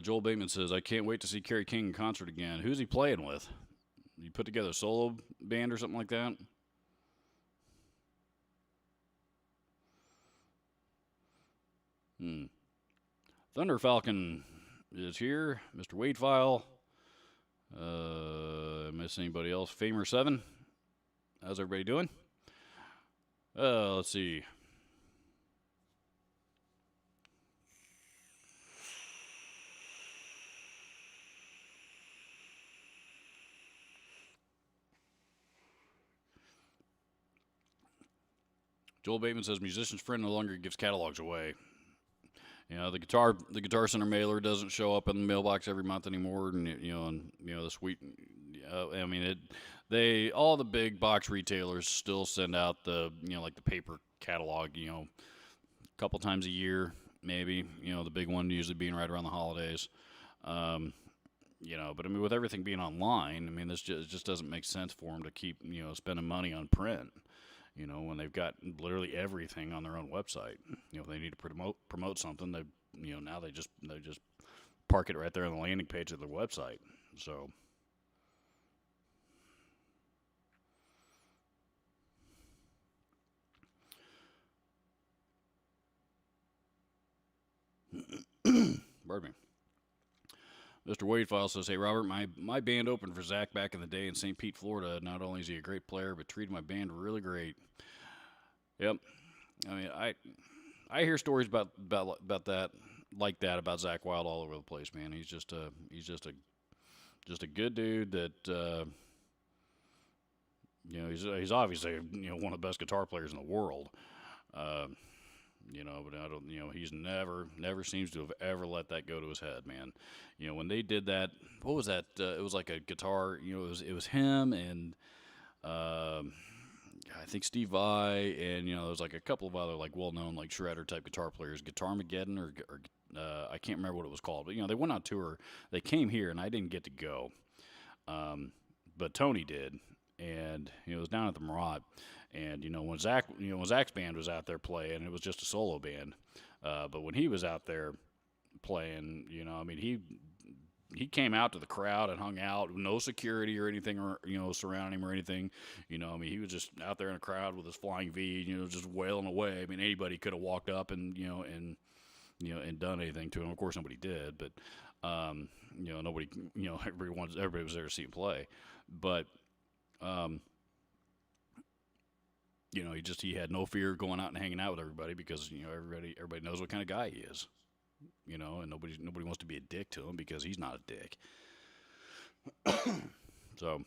Joel Bateman says, "I can't wait to see Kerry King in concert again. Who's he playing with? You put together a solo band or something like that?" Thunder Falcon is here. Mr. Wade File. Miss anybody else? Famer 7. How's everybody doing? Let's see. Joel Bateman says, "Musician's friend no longer gives catalogs away." The Guitar Center mailer doesn't show up in the mailbox every month anymore, and the sweet. I mean, all the big box retailers still send out the like the paper catalog, a couple times a year, maybe. The big one usually being right around the holidays. But I mean, with everything being online, I mean, it just doesn't make sense for them to keep spending money on print. When they've got literally everything on their own website. If they need to promote something, they now they just park it right there on the landing page of their website. So pardon me. Mr. Wadefile says, "Hey, Robert, my band opened for Zach back in the day in St. Pete, Florida. Not only is he a great player, but treated my band really great." Yep. I mean, I hear stories about that, like that, about Zach Wild all over the place, man. He's just a good dude that he's obviously one of the best guitar players in the world. But I don't, he's never seems to have ever let that go to his head, man. When they did that, what was that? It was like a guitar, it was him and, I think Steve Vai, and, there was like a couple of other like well-known like shredder type guitar players, Guitarmageddon or I can't remember what it was called, but, they went on tour. They came here and I didn't get to go. But Tony did. And, it was down at the Murat. And, when Zach's band was out there playing, it was just a solo band. But when he was out there playing, I mean, he came out to the crowd and hung out, no security or anything, or, surrounding him or anything. I mean, he was just out there in a crowd with his Flying V, just wailing away. I mean, anybody could have walked up and, and done anything to him. Of course, nobody did, but, Um, nobody, everybody was there to see him play, but um, he had no fear going out and hanging out with everybody because everybody knows what kind of guy he is. And nobody wants to be a dick to him because he's not a dick. So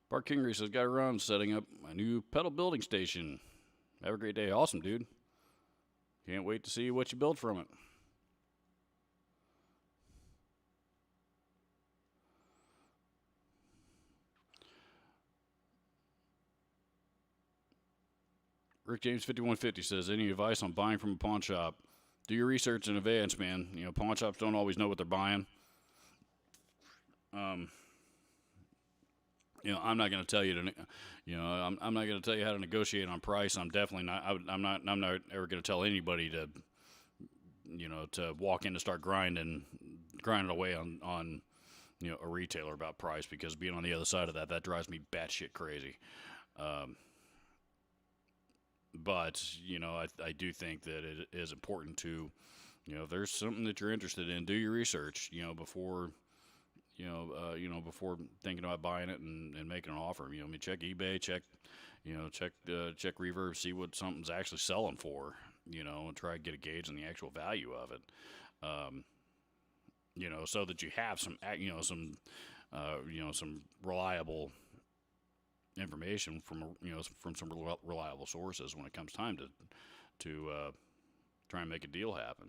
Bart Kingery says, got to run, setting up a new pedal building station. Have a great day. Awesome, dude. Can't wait to see what you build from it. Rick James 5150 says, any advice on buying from a pawn shop? Do your research in advance, man. Pawn shops don't always know what they're buying. I'm not going to tell you to, I'm not going to tell you how to negotiate on price. I'm definitely not. I'm not ever going to tell anybody to, to walk in to start grinding away on a retailer about price, because being on the other side of that drives me batshit crazy. But I do think that it is important to, if there's something that you're interested in, do your research, before before thinking about buying it and making an offer. Check eBay, check Reverb, see what something's actually selling for, and try to get a gauge on the actual value of it. So that you have some reliable information from some reliable sources when it comes time to try and make a deal happen.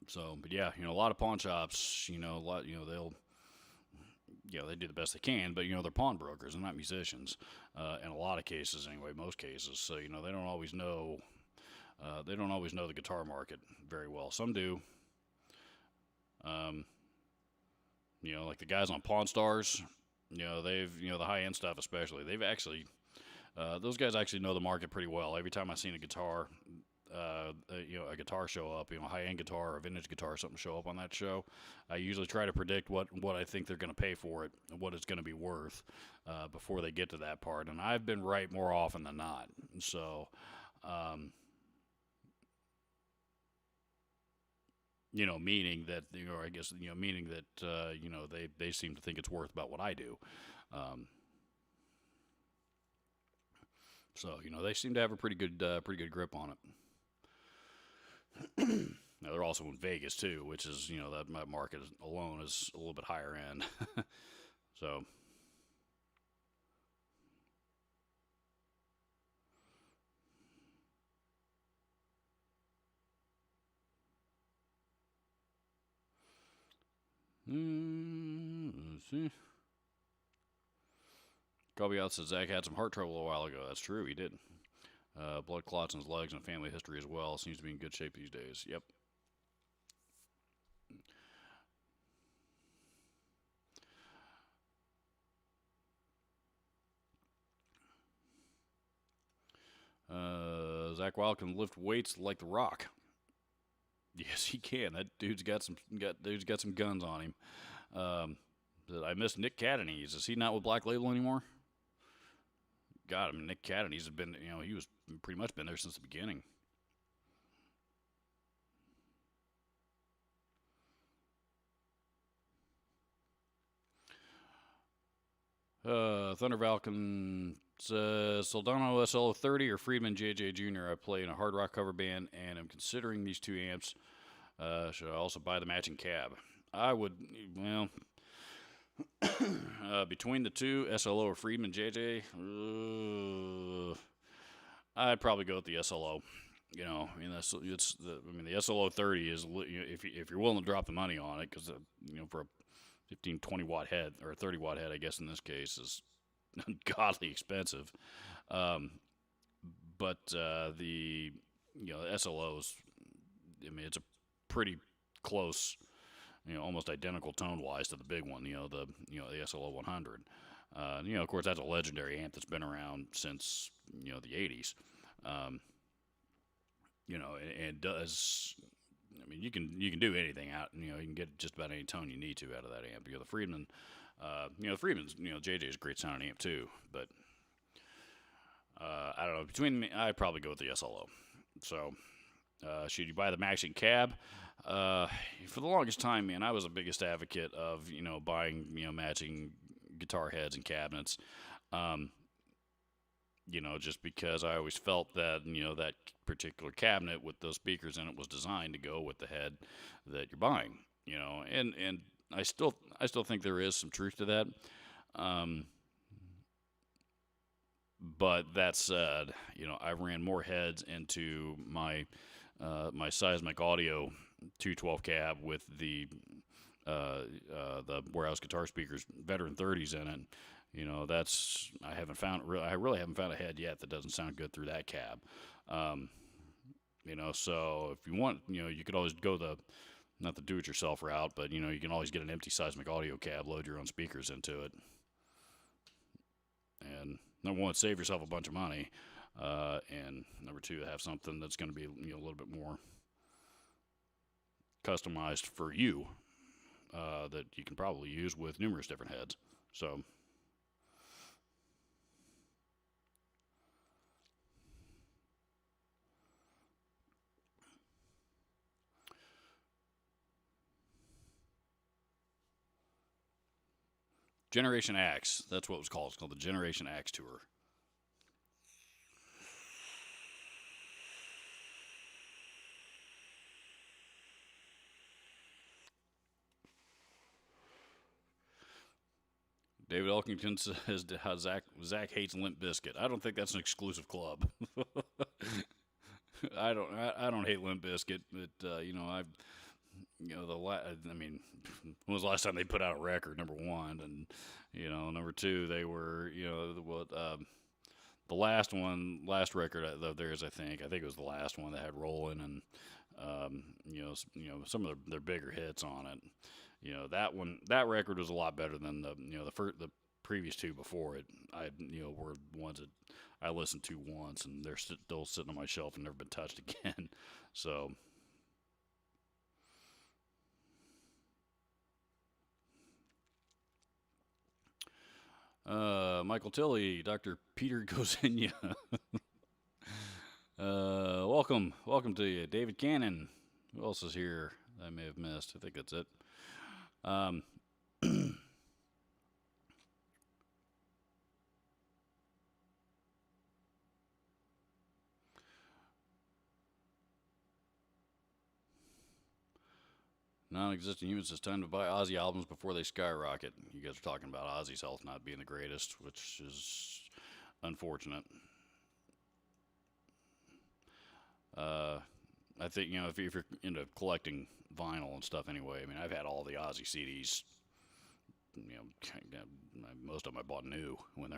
So, but yeah, a lot of pawn shops, they do the best they can, but they're pawnbrokers, they're not musicians, in a lot of cases anyway, most cases. So they don't always know, the guitar market very well. Some do. Like the guys on Pawn Stars, they've, the high end stuff especially, they've actually, those guys actually know the market pretty well. Every time I've seen a guitar show up, a high end guitar or a vintage guitar, something show up on that show, I usually try to predict what I think they're going to pay for it, and what it's going to be worth, before they get to that part. And I've been right more often than not. So, meaning that, or I guess, meaning that, they seem to think it's worth about what I do. So, they seem to have a pretty good grip on it. Now they're also in Vegas too, which is, that market alone is a little bit higher end. So, let's see. Caveat says Zach had some heart trouble a while ago. That's true, he did. Blood clots in his legs and family history as well. Seems to be in good shape these days. Yep. Zach Wild can lift weights like The Rock. Yes, he can. That dude's got some guns on him. I miss Nick Catanese. Is he not with Black Label anymore? God, Nick Catanese has been, he was pretty much been there since the beginning. Thunder Falcon says Soldano SLO30 or Friedman JJ Jr. I play in a hard rock cover band and I'm considering these two amps. Should I also buy the matching cab? I would, between the two, SLO or Friedman JJ, I'd probably go with the SLO. The SLO30 is, if you're willing to drop the money on it, because for a 15, 20 watt head, or a 30 watt head, I guess in this case, is ungodly expensive. But the SLOs, it's a pretty close, almost identical tone wise to the big one, the SLO 100. Of course, that's a legendary amp that's been around since the 80s. And does, you can do anything out. You can get just about any tone you need to out of that amp. The Friedman, Friedman's, JJ is a great sounding amp too, but I don't know. Between me, I'd probably go with the SLO. So, should you buy the matching cab? Uh, for the longest time, man, I was the biggest advocate of buying matching guitar heads and cabinets. Um, just because I always felt that that particular cabinet with those speakers in it was designed to go with the head that you're buying. And I still think there is some truth to that. Um, but that said, I ran more heads into my Seismic Audio 212 cab with the Warehouse Guitar Speakers Veteran 30s in it. That's I really haven't found a head yet that doesn't sound good through that cab. Um, so if you want, you could always go the not the do-it-yourself route, but you can always get an empty Seismic Audio cab, load your own speakers into it, and number one, save yourself a bunch of money, and number two, have something that's going to be a little bit more customized for you, that you can probably use with numerous different heads. So. Generation Axe, that's what it was called. It's called the Generation Axe Tour. David Elkington says Zach hates Limp Bizkit. I don't think that's an exclusive club. I don't hate Limp Bizkit, but I mean, when was the last time they put out a record? Number one, and number two, they were the last record of theirs. I think it was the last one that had Rollin' and some of their bigger hits on it. That record was a lot better than the previous two before it. Were ones that I listened to once, and they're still sitting on my shelf and never been touched again. So. Michael Tilley, Dr. Peter Gozinia. Welcome to you. David Cannon. Who else is here I may have missed? I think that's it. Um, Non-existent humans. It's time to buy Ozzy albums before they skyrocket. You guys are talking about Ozzy's health not being the greatest, which is unfortunate. Uh, I think if you're into collecting vinyl and stuff anyway. I mean, I've had all the Ozzy CDs. Most of them I bought new when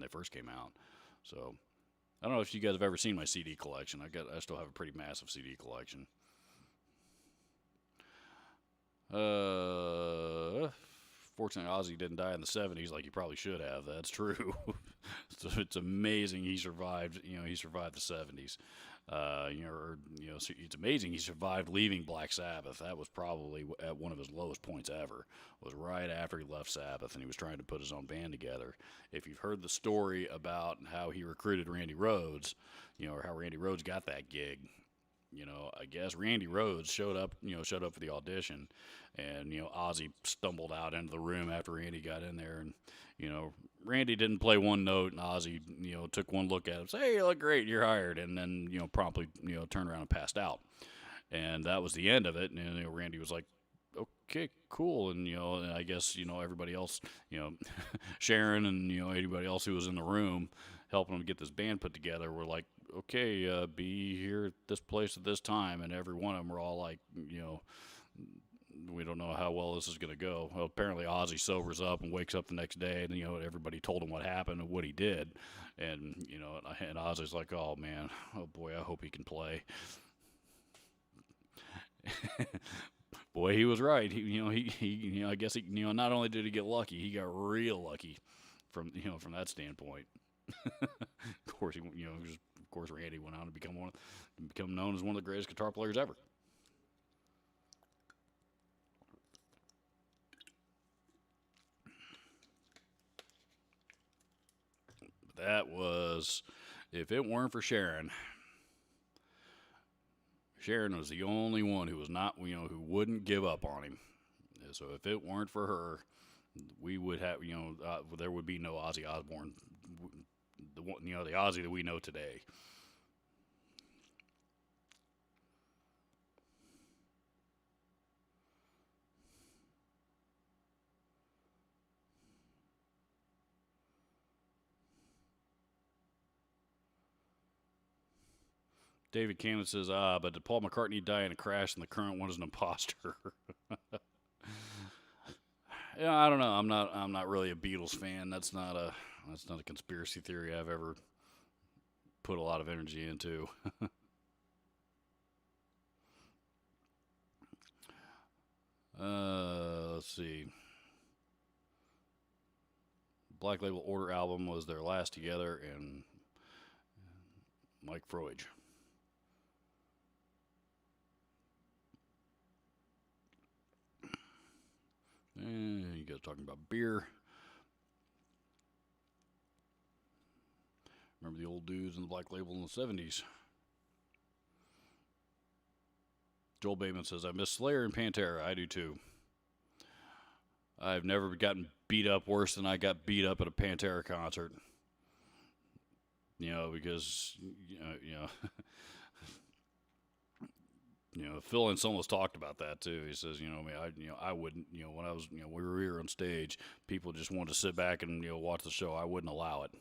they first came out. So I don't know if you guys have ever seen my CD collection. I still have a pretty massive CD collection. Fortunately, Ozzy didn't die in the '70s like he probably should have. That's true. So it's amazing he survived. He survived the '70s. It's amazing he survived leaving Black Sabbath. That was probably at one of his lowest points ever. Was right after he left Sabbath and he was trying to put his own band together. If you've heard the story about how he recruited Randy Rhoads, or how Randy Rhoads got that gig, I guess Randy Rhoads showed up for the audition, and Ozzy stumbled out into the room after Randy got in there, and Randy didn't play one note, and Ozzy took one look at him, said, "Hey, you look great, you're hired," and then promptly turned around and passed out, and that was the end of it. And Randy was like, "Okay, cool," and and I guess everybody else, Sharon and anybody else who was in the room helping him get this band put together were like, "Okay, be here at this place at this time," and every one of them were all like, we don't know how well this is going to go. Well, apparently Ozzy sobers up and wakes up the next day, and everybody told him what happened and what he did, and and Ozzy's like, "Oh man, oh boy, I hope he can play." Boy, he was right. He I guess he not only did he get lucky, he got real lucky from from that standpoint. Of course, of course, Randy went on to become known as one of the greatest guitar players ever. That was If it weren't for Sharon, Sharon was the only one who was not, who wouldn't give up on him. So if it weren't for her, we would have, there would be no Ozzy Osbourne, the Ozzy that we know today. David Cannon says, but did Paul McCartney die in a crash and the current one is an imposter? Yeah, I don't know. I'm not really a Beatles fan. That's not a conspiracy theory I've ever put a lot of energy into. Let's see. Black Label Order album was their last together, and Mike Freud. And you guys talking about beer. Remember the old dudes in the Black Label in the 70s? Joel Bateman says, I miss Slayer and Pantera. I do too. I've never gotten beat up worse than I got beat up at a Pantera concert. Because, Phil Anselmo's talked about that too. He says, I wouldn't, when I was, we were here on stage, people just wanted to sit back and, watch the show. I wouldn't allow it.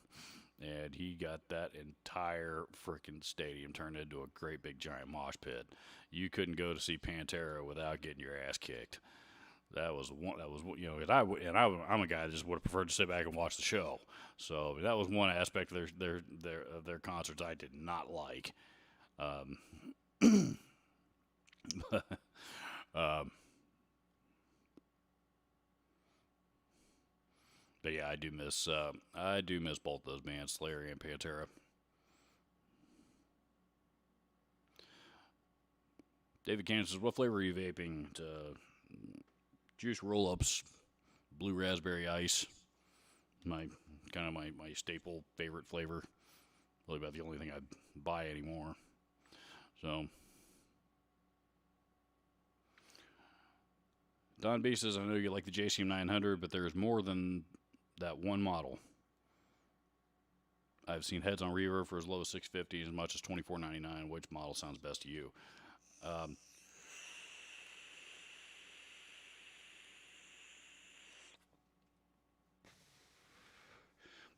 And he got that entire freaking stadium turned into a great big giant mosh pit. You couldn't go to see Pantera without getting your ass kicked. That was one. That was I'm a guy that just would have preferred to sit back and watch the show. So that was one aspect of their concerts I did not like. Um, but yeah, I do miss both those bands, Slayer and Pantera. David Cannon says, "What flavor are you vaping?" Juice roll-ups, blue raspberry ice. My my staple favorite flavor. Really about the only thing I buy anymore. So. Don B says, I know you like the JCM 900, but there's more than that one model. I've seen heads on reverb for as low as $650, as much as $24.99. Which model sounds best to you?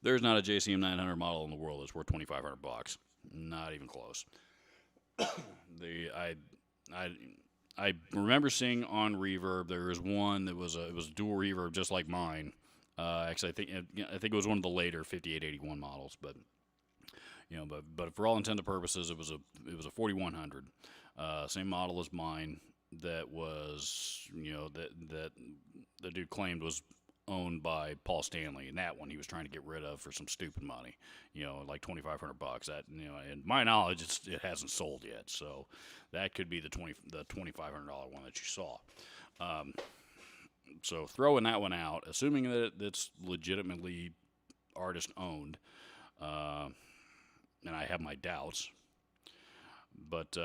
There's not a JCM 900 model in the world that's worth $2,500. Not even close. I remember seeing on Reverb there was one that was it was dual reverb just like mine. Actually, I think it was one of the later 5881 models, but but for all intents and purposes, it was a 4100, same model as mine. That was that the dude claimed was owned by Paul Stanley, and that one he was trying to get rid of for some stupid money, like $2,500. That in my knowledge, it hasn't sold yet, so that could be the $2,500 one that you saw. So throwing that one out, assuming that it's legitimately artist owned, and I have my doubts, but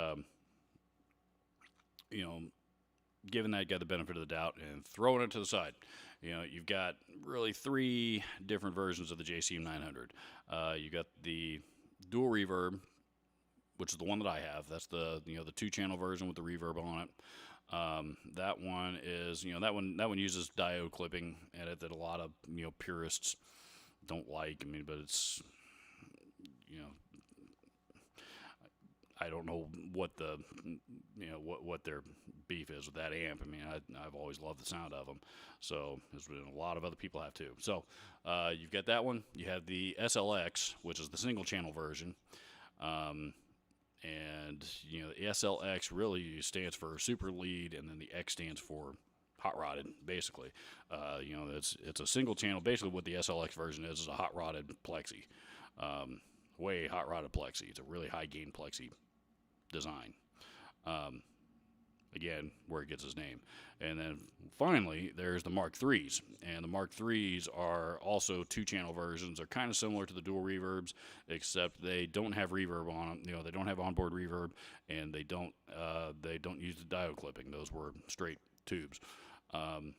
giving that guy the benefit of the doubt and throwing it to the side. You've got really three different versions of the JCM 900. You got the dual reverb, which is the one that I have. That's the the 2-channel version with the reverb on it. That one is that one uses diode clipping in it that a lot of purists don't like. I mean, but it's I don't know what the what their beef is with that amp. I mean, I've always loved the sound of them. So a lot of other people have too. So you've got that one. You have the SLX, which is the single channel version, and the SLX really stands for super lead, and then the X stands for hot rodded. Basically, it's a single channel. Basically, what the SLX version is a hot rodded plexi. Way hot rodded plexi. It's a really high gain plexi design. Again, where it gets its name. And then finally, there's the Mark IIIs. And the Mark IIIs are also two-channel versions. They're kind of similar to the dual reverbs, except they don't have reverb on them. They don't have onboard reverb, and they don't use the diode clipping. Those were straight tubes. And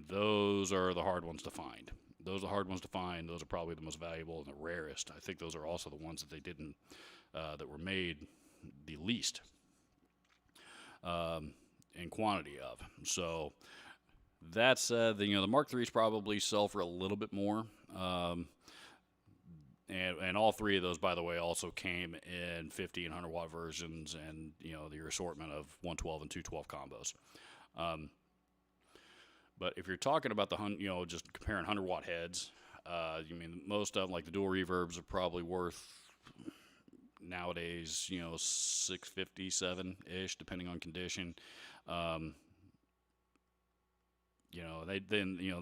those are the hard ones to find. Those are hard ones to find. Those are probably the most valuable and the rarest. I think those are also the ones that they didn't, that were made the least in quantity of. So that said, the Mark IIIs probably sell for a little bit more. And all three of those, by the way, also came in 50 and 100 watt versions, and your assortment of 112 and 212 combos. But if you're talking about just comparing 100 watt heads, most of them, like the dual reverbs, are probably worth nowadays, 657 ish, depending on condition.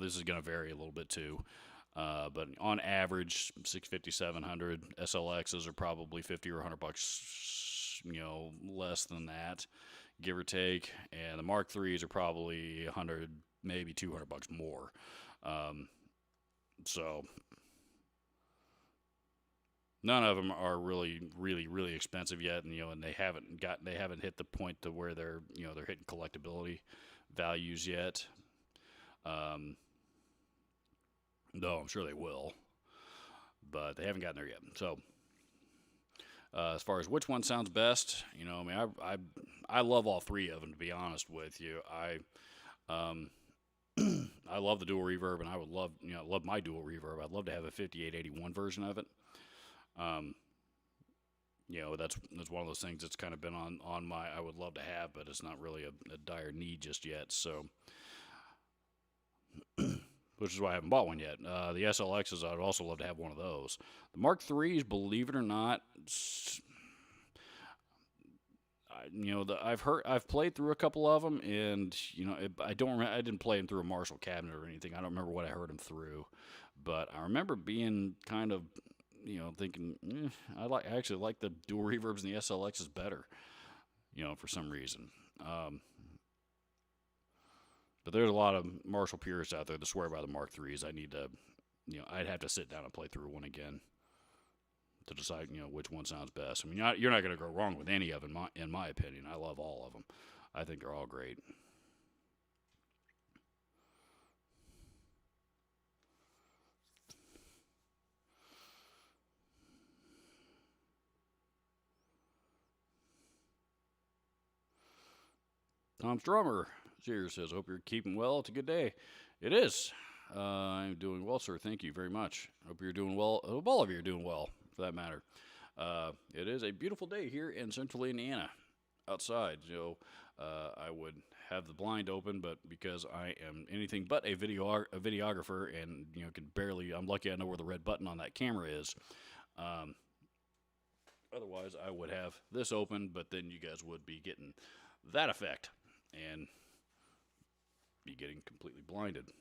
This is going to vary a little bit too. But on average, 650, 700 SLXs are probably 50 or $100, less than that, give or take. And the Mark IIIs are probably 100, maybe $200 more. So none of them are really, really, really expensive yet, and they haven't hit the point to where they're hitting collectability values yet. Though I'm sure they will, but they haven't gotten there yet. So, as far as which one sounds best, I love all three of them, to be honest with you. I love the dual reverb, and I would love my dual reverb. I'd love to have a 5881 version of it. That's one of those things that's kind of been on my I would love to have, but it's not really a dire need just yet. So, which is why I haven't bought one yet. The SLXs, I'd also love to have one of those. The Mark IIIs, believe it or not, I've played through a couple of them, and I didn't play them through a Marshall cabinet or anything. I don't remember what I heard them through, but I remember being kind of, thinking I actually like the dual reverbs and the SLXs better, for some reason. But there's a lot of Marshall purists out there that swear by the Mark IIIs. I need to, I'd have to sit down and play through one again to decide, which one sounds best. You're not going to go wrong with any of them, in my opinion. I love all of them. I think they're all great. Tom Strummer here says, "Hope you're keeping well. It's a good day." It is. I'm doing well, sir. Thank you very much. Hope you're doing well. Hope all of you are doing well, for that matter. It is a beautiful day here in central Indiana, outside. I would have the blind open, but because I am anything but a videographer, and I'm lucky I know where the red button on that camera is. Otherwise, I would have this open, but then you guys would be getting that effect and be getting completely blinded.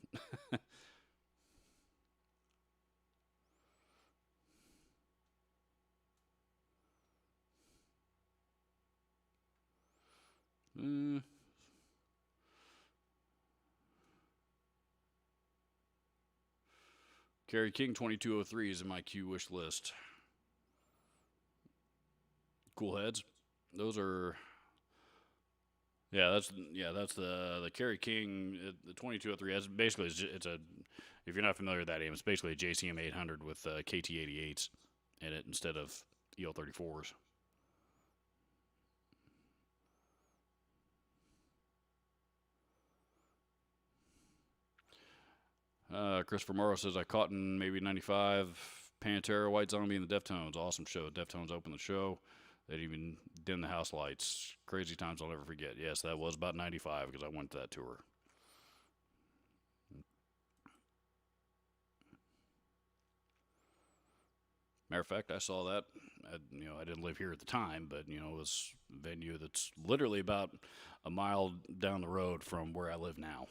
Kerry King 2203 is in my Q wish list. Cool heads. Those are. That's the Kerry King, the 2203. That's basically it's a. If you're not familiar with that name, it's basically a JCM 800 with KT88s in it instead of EL34s. Christopher Morrow says, "I caught in maybe 95 Pantera, White Zombie, and the Deftones. Awesome show. Deftones opened the show. They'd even dim the house lights. Crazy times I'll never forget." Yes, that was about 95 because I went to that tour. Matter of fact, I saw that. I didn't live here at the time, but it was a venue that's literally about a mile down the road from where I live now.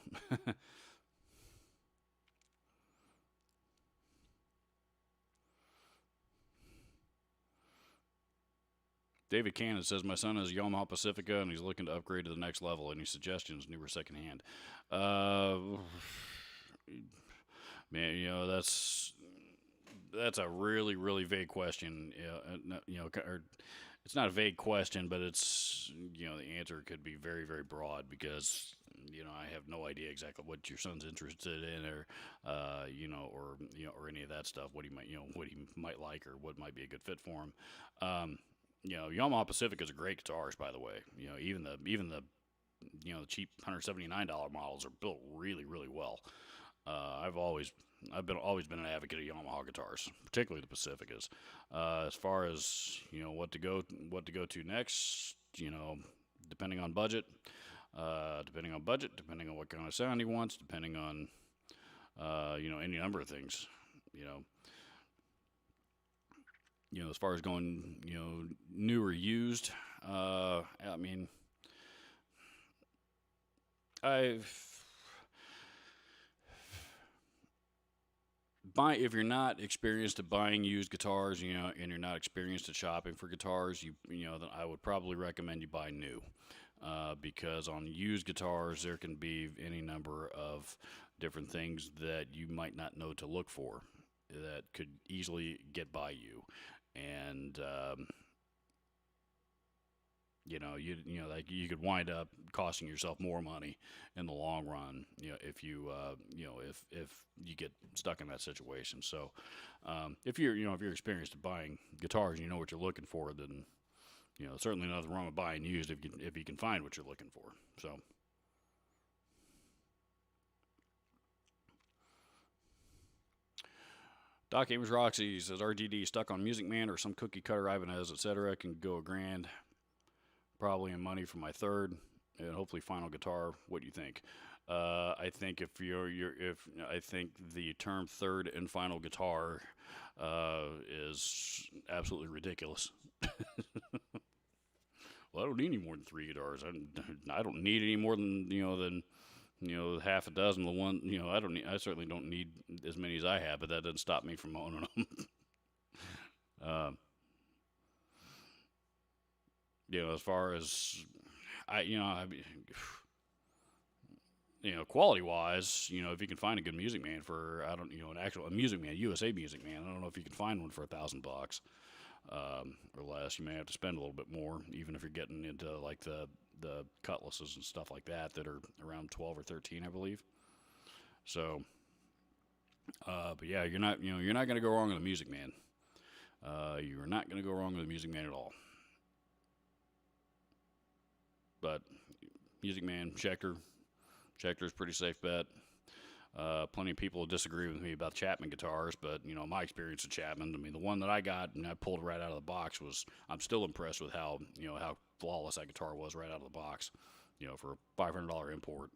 David Cannon says my son has a Yamaha Pacifica and he's looking to upgrade to the next level. Any suggestions, new or secondhand? Man, that's a really really vague question. Or it's not a vague question, but it's the answer could be very very broad because I have no idea exactly what your son's interested in or or any of that stuff. What he might like or what might be a good fit for him. Yamaha Pacific is a great guitarist, by the way. Even the the cheap $179 models are built really really well. I've always been an advocate of Yamaha guitars, particularly the Pacificas. As far as what to go to next, depending on budget, depending on what kind of sound he wants, depending on any number of things. You know, as far as going, new or used, I mean, I've if you're not experienced at buying used guitars, and you're not experienced at shopping for guitars, then I would probably recommend you buy new, because on used guitars there can be any number of different things that you might not know to look for that could easily get by you, and like you could wind up costing yourself more money in the long run, if if you get stuck in that situation. So, if you're experienced at buying guitars and you know what you're looking for, then certainly nothing wrong with buying used if you can find what you're looking for. So. Doc Ames Roxy says RGD stuck on Music Man or some cookie cutter Ibanez, etc. Can go a grand, probably in money for my third and hopefully final guitar. What do you think? I think I think the term third and final guitar is absolutely ridiculous. Well, I don't need any more than three guitars. I don't need any more than half a dozen. The one I certainly don't need as many as I have, but that doesn't stop me from owning them. uh, as far as quality wise, if you can find a good Music Man for a Music Man, USA Music Man, I don't know if you can find one for $1,000 or less. You may have to spend a little bit more, even if you're getting into like the cutlasses and stuff like that are around 12 or 13, I believe. So, but yeah, you're not going to go wrong with a Music Man. You're not going to go wrong with a Music Man at all. But Music Man, Schecter's pretty safe bet. Plenty of people disagree with me about Chapman guitars, but my experience with Chapman, I mean, the one that I got and I pulled right out of the box I'm still impressed with how flawless that guitar was right out of the box. For a $500 import.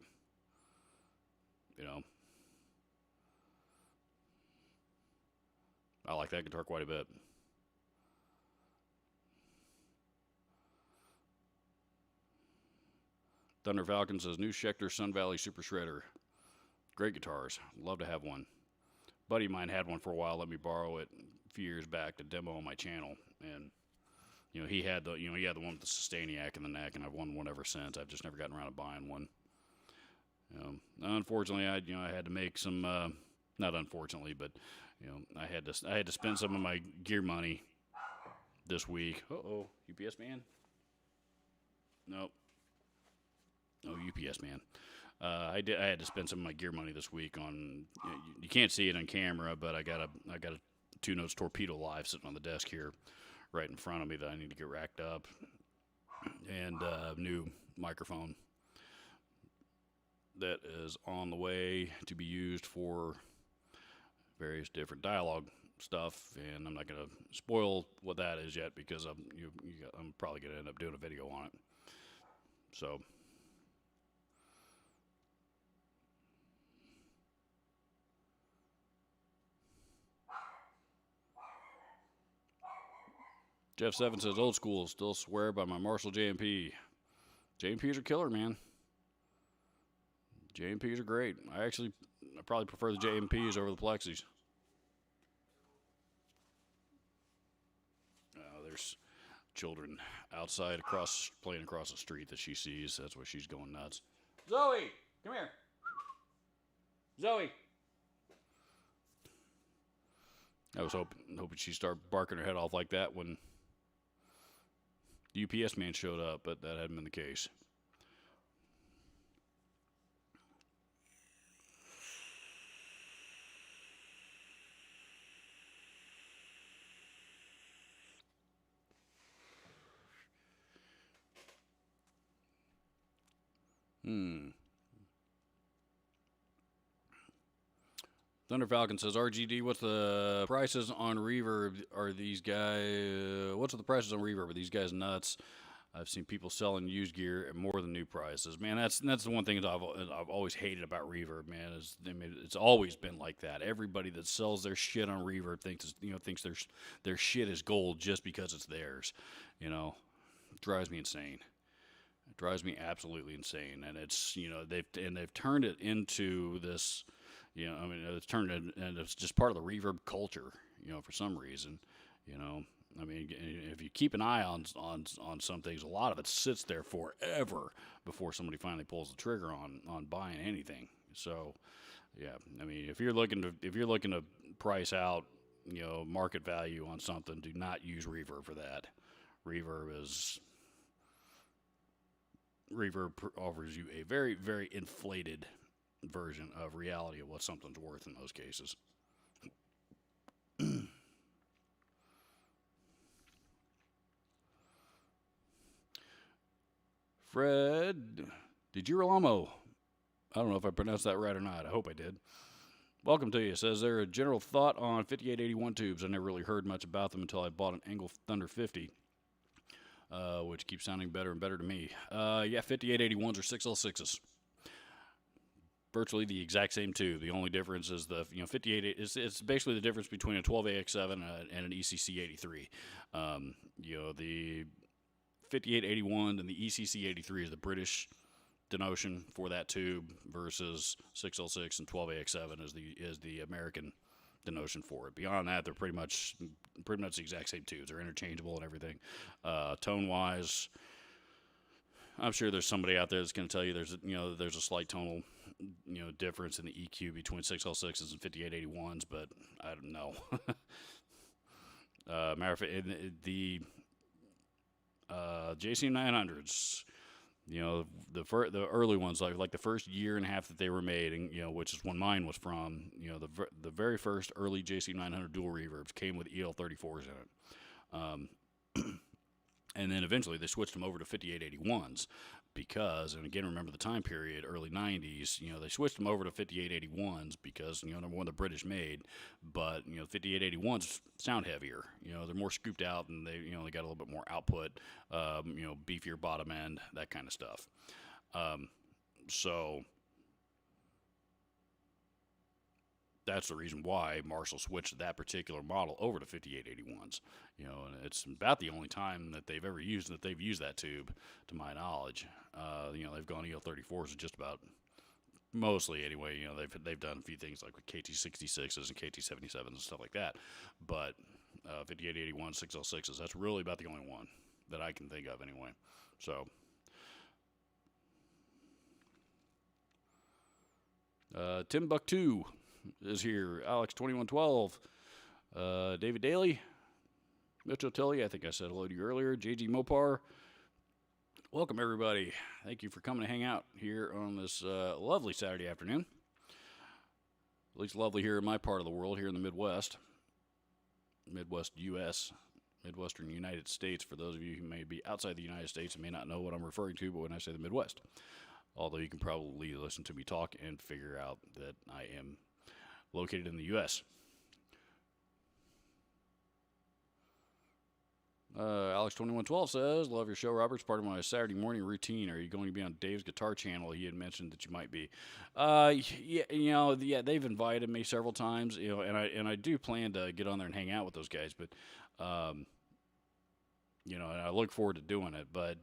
I like that guitar quite a bit. Thunder Falcon says new Schecter Sun Valley Super Shredder. Great guitars. Love to have one. Buddy of mine had one for a while. Let me borrow it a few years back to demo on my channel, and he had the one with the Sustainiac in the neck, and I've won one ever since. I've just never gotten around to buying one. Unfortunately, I had to make some. Not unfortunately, but I had to spend some of my gear money this week. UPS man. Nope. No, UPS man. I had to spend some of my gear money this week on. You can't see it on camera, but I got a 2 Notes Torpedo Live sitting on the desk here, right in front of me that I need to get racked up, and new microphone that is on the way to be used for various different dialogue stuff, and I'm not going to spoil what that is yet because I'm probably going to end up doing a video on it. So. Jeff Seven says, old school, still swear by my Marshall JMP. JMPs are killer, man. JMPs are great. I probably prefer the JMPs over the Plexis. children outside playing across the street that she sees. That's why she's going nuts. Zoe, come here. Zoe. I was hoping she'd start barking her head off like that when the UPS man showed up, but that hadn't been the case. Thunder Falcon says, RGD, what's the prices on Reverb? Are these guys, what's the prices on Reverb? Are these guys nuts? I've seen people selling used gear at more than new prices. Man, that's the one thing that I've always hated about Reverb, man. It's always been like that. Everybody that sells their shit on Reverb thinks their shit is gold just because it's theirs. You know, it drives me insane. It drives me absolutely insane. And it's, they've turned it into this. It's turned in, and it's just part of the Reverb culture, for some reason, if you keep an eye on some things, a lot of it sits there forever before somebody finally pulls the trigger on buying anything. So, yeah, if you're looking to price out, market value on something, do not use Reverb for that. Reverb offers you a very, very inflated version of reality of what something's worth in those cases. Fred DiGirolamo. I don't know if I pronounced that right or not. I hope I did. Welcome to you. Says there a general thought on 5881 tubes. I never really heard much about them until I bought an Engel Thunder 50, which keeps sounding better and better to me. 5881s are 6L6s. Virtually the exact same tube. The only difference is the 58. It's basically the difference between a 12AX7 and an ECC 83. The 5881 and the ECC 83 is the British denotion for that tube versus 6L6 and 12AX7 is the American denotion for it. Beyond that, they're pretty much the exact same tubes. They're interchangeable and everything. Tone wise, I'm sure there's somebody out there that's going to tell you there's a slight tonal difference in the EQ between 6L6s and 5881s, but I don't know. Matter of fact, the JCM900s, the early ones, like the first year and a half that they were made, and which is when mine was from, the very first early JCM900 dual reverbs came with EL34s in it. And then eventually they switched them over to 5881s because, and again, remember the time period, early 90s, they switched them over to 5881s because, number one, the British made, but, 5881s sound heavier. They're more scooped out and they got a little bit more output, beefier bottom end, that kind of stuff. So that's the reason why Marshall switched that particular model over to 5881s. And it's about the only time that they've used that tube, to my knowledge. They've gone EL34s just about, mostly anyway. They've done a few things like with KT66s and KT77s and stuff like that. But 5881 6L6s, that's really about the only one that I can think of anyway. So Timbuktu is here. Alex2112, David Daly, Mitchell Tilley, I think I said hello to you earlier, JG Mopar. Welcome, everybody. Thank you for coming to hang out here on this lovely Saturday afternoon. At least lovely here in my part of the world, here in the Midwest U.S., Midwestern United States, for those of you who may be outside the United States and may not know what I'm referring to, but when I say the Midwest. Although you can probably listen to me talk and figure out that I am located in the U.S. Alex2112 says, love your show, Robert. It's part of my Saturday morning routine. Are you going to be on Dave's Guitar Channel? He had mentioned that you might be. They've invited me several times, and I do plan to get on there and hang out with those guys, but And I look forward to doing it. But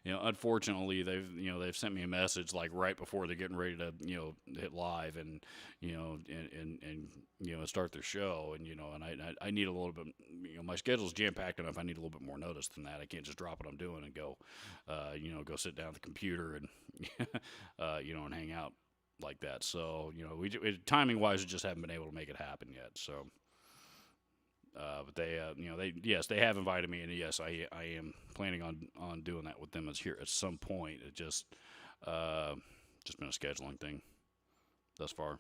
unfortunately, they've sent me a message like right before they're getting ready to hit live and start their show, and I need a little bit. My schedule's jam packed enough. I need a little bit more notice than that. I can't just drop what I'm doing and go sit down at the computer and and hang out like that. So timing wise, we just haven't been able to make it happen yet. So. But they have invited me, and yes, I am planning on doing that with them here at some point. It just been a scheduling thing thus far.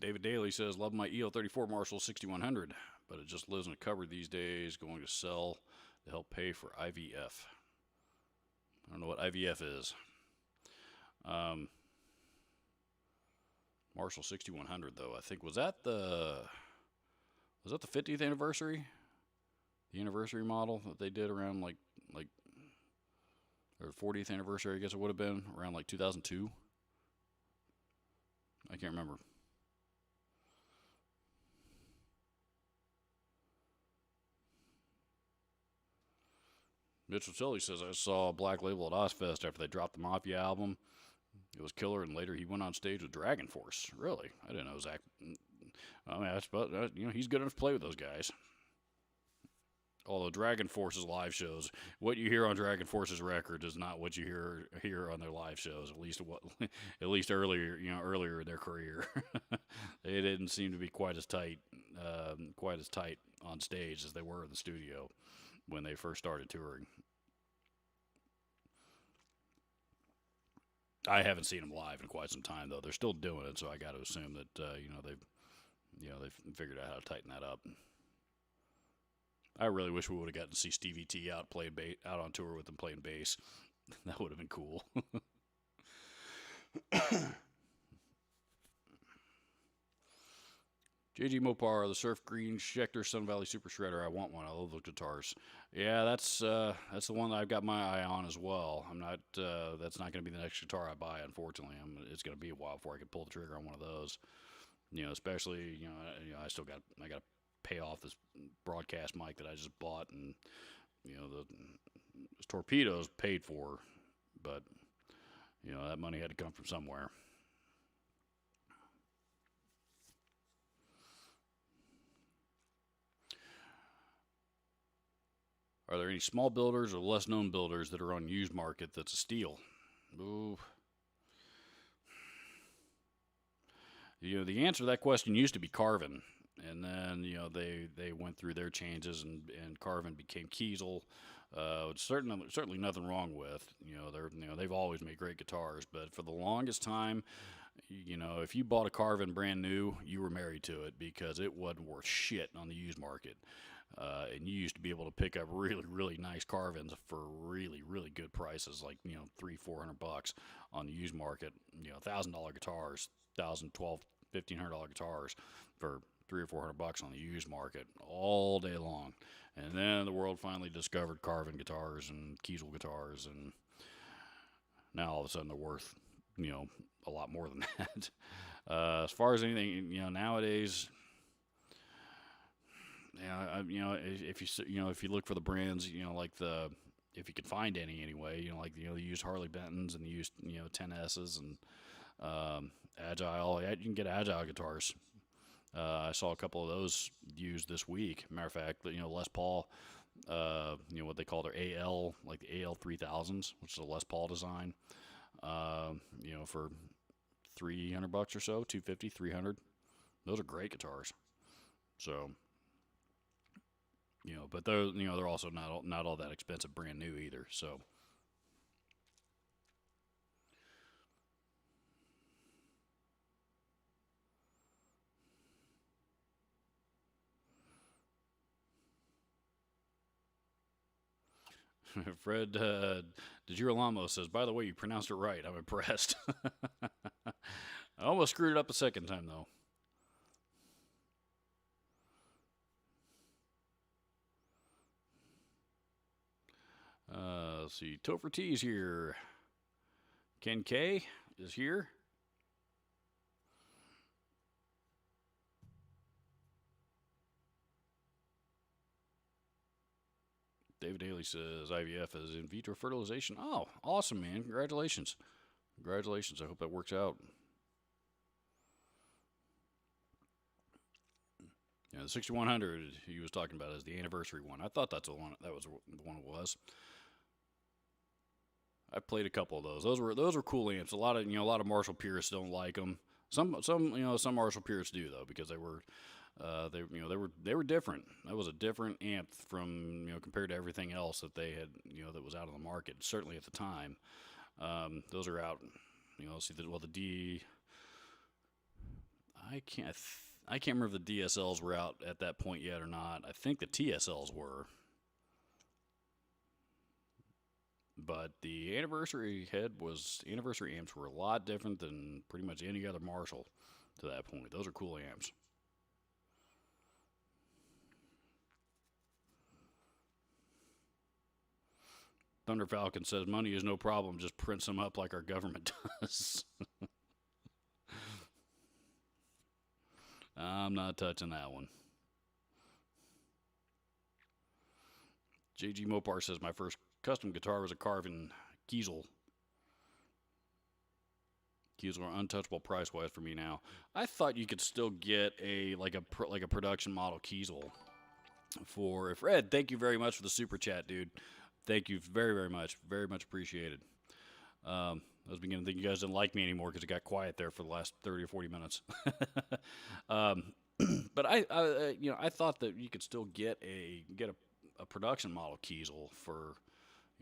David Daly says, "Love my EL34 Marshall 6100, but it just lives in a cupboard these days. Going to sell to help pay for IVF." I don't know what IVF is. Marshall 6100 though, I think was that the 50th anniversary, the anniversary model that they did around like or 40th anniversary, I guess it would have been around like 2002. I can't remember. Mitchell Tilly says, "I saw Black Label at Ozfest after they dropped the Mafia album. It was killer, and later he went on stage with Dragon Force." Really? I didn't know Zach. I mean, that's about, he's good enough to play with those guys. Although Dragon Force's live shows, what you hear on Dragon Force's record is not what you hear on their live shows. At least earlier in their career, they didn't seem to be quite as tight on stage as they were in the studio when they first started touring. I haven't seen them live in quite some time, though. They're still doing it, so I got to assume that they've figured out how to tighten that up. I really wish we would have gotten to see Stevie T out on tour with them playing bass. That would have been cool. JG Mopar, the Surf Green Schecter Sun Valley Super Shredder. I want one. I love those guitars. Yeah, that's the one that I've got my eye on as well. I'm not. That's not going to be the next guitar I buy. Unfortunately, it's going to be a while before I can pull the trigger on one of those. Especially I got to pay off this broadcast mic that I just bought, and the torpedoes paid for, but that money had to come from somewhere. Are there any small builders or less known builders that are on used market that's a steal? Ooh. The answer to that question used to be Carvin. And then, they went through their changes, and Carvin became Kiesel. Certainly nothing wrong with. They've always made great guitars, but for the longest time, if you bought a Carvin brand new, you were married to it because it wasn't worth shit on the used market. And you used to be able to pick up really, really nice Carvins for really, really good prices, like $300-400 on the used market. $1,000 guitars, $1,000, $1,200, $1,500 guitars for $300 or $400 on the used market all day long. And then the world finally discovered Carvin guitars and Kiesel guitars, and now all of a sudden they're worth a lot more than that. As far as anything nowadays, if you look for the brands, if you can find any anyway, the used Harley Bentons and the used 10S's and Agile, you can get Agile guitars. I saw a couple of those used this week. Matter of fact, Les Paul, what they call their AL, like the AL 3000s, which is a Les Paul design, for $300 or so, $250, $300. Those are great guitars. So, but they're also not all that expensive brand new either. So. Fred DeGirolamo says, "By the way, you pronounced it right. I'm impressed." I almost screwed it up a second time, though. Let's see. Topher T is here. Ken K is here. David Haley says IVF is in vitro fertilization. Oh, awesome, man. Congratulations. Congratulations. I hope that works out. Yeah, the 6100 he was talking about is the anniversary one. I thought that's the one. That was the one it was. I played a couple of those. Those were cool amps. A lot of Marshall purists don't like them. Some Marshall purists do though, because they were different. That was a different amp from compared to everything else that they had that was out on the market. Certainly at the time. Those are out. Let's see the D. I can't remember if the DSLs were out at that point yet or not. I think the TSLs were. But the anniversary amps were a lot different than pretty much any other Marshall to that point. Those are cool amps. Thunder Falcon says money is no problem, just print some up like our government does. I'm not touching that one. JG Mopar says my first custom guitar was a Carvin Kiesel. Kiesel are untouchable price-wise for me now. I thought you could still get a production model Kiesel for Fred. Thank you very much for the super chat, dude. Thank you very, very much. Very much appreciated. I was beginning to think you guys didn't like me anymore because it got quiet there for the last 30 or 40 minutes. But I thought that you could still get a production model Kiesel for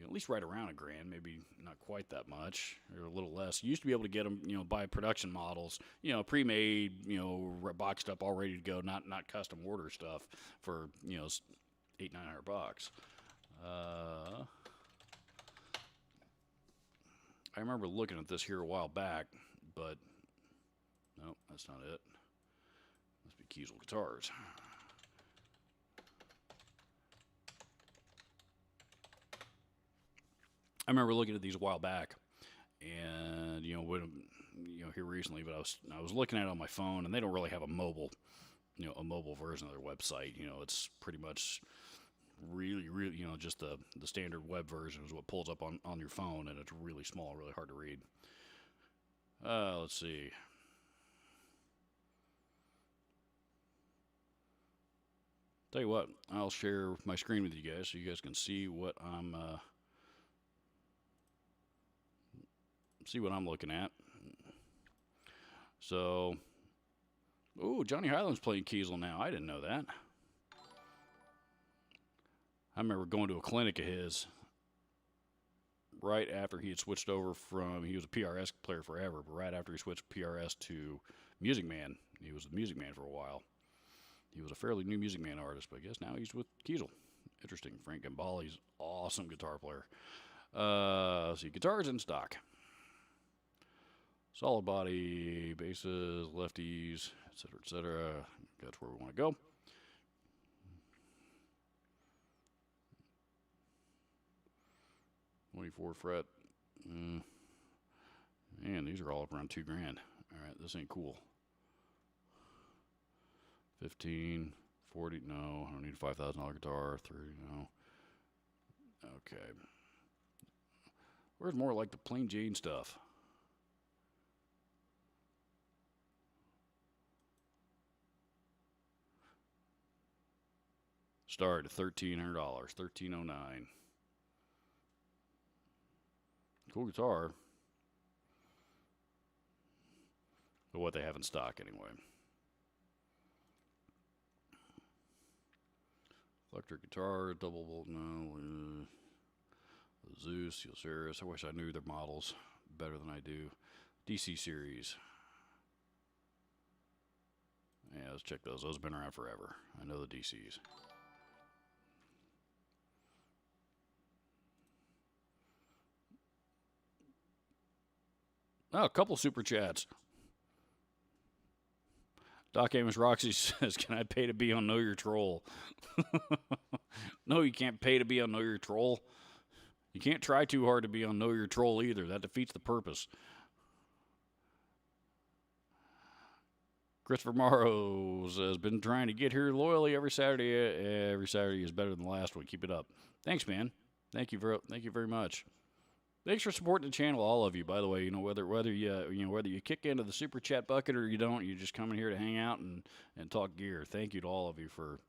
at least right around $1,000, maybe not quite that much or a little less. You used to be able to get them, buy production models, pre-made, boxed up, all ready to go, not custom order stuff for $800-900. I remember looking at this here a while back, but nope, that's not it. Must be Kiesel guitars. I remember looking at these a while back, and here recently, but I was looking at it on my phone, and they don't really have a mobile version of their website. It's pretty much really, just the standard web version is what pulls up on your phone, and it's really small, really hard to read. Let's see. Tell you what, I'll share my screen with you guys so you guys can see what I'm looking at. So, Johnny Highland's playing Kiesel now. I didn't know that. I remember going to a clinic of his right after he had switched over he was a PRS player forever, but right after he switched PRS to Music Man, he was a Music Man for a while. He was a fairly new Music Man artist, but I guess now he's with Kiesel. Interesting. Frank Gambale's awesome guitar player. Let's see, guitars in stock. Solid body, basses, lefties, etc., etc. That's where we want to go. $24 fret. Man, these are all up around $2,000. All right, this ain't cool. 15, 40. No, I don't need a $5,000 guitar. 30. No. Okay. Where's more like the plain Jane stuff? Start at $1,300, $1,309. Cool guitar. But what they have in stock anyway. Electric guitar, double volt, no. Zeus, Osiris. I wish I knew their models better than I do. DC series. Yeah, let's check those. Those have been around forever. I know the DCs. Oh, a couple super chats. Doc Amos Roxy says, can I pay to be on Know Your Troll? No, you can't pay to be on Know Your Troll. You can't try too hard to be on Know Your Troll either. That defeats the purpose. Christopher Morrow has been trying to get here loyally every Saturday. Every Saturday is better than the last one. Keep it up. Thanks, man. Thank you very much. Thanks for supporting the channel, all of you. By the way, whether you kick into the super chat bucket or you don't, you just come in here to hang out and talk gear. Thank you to all of you for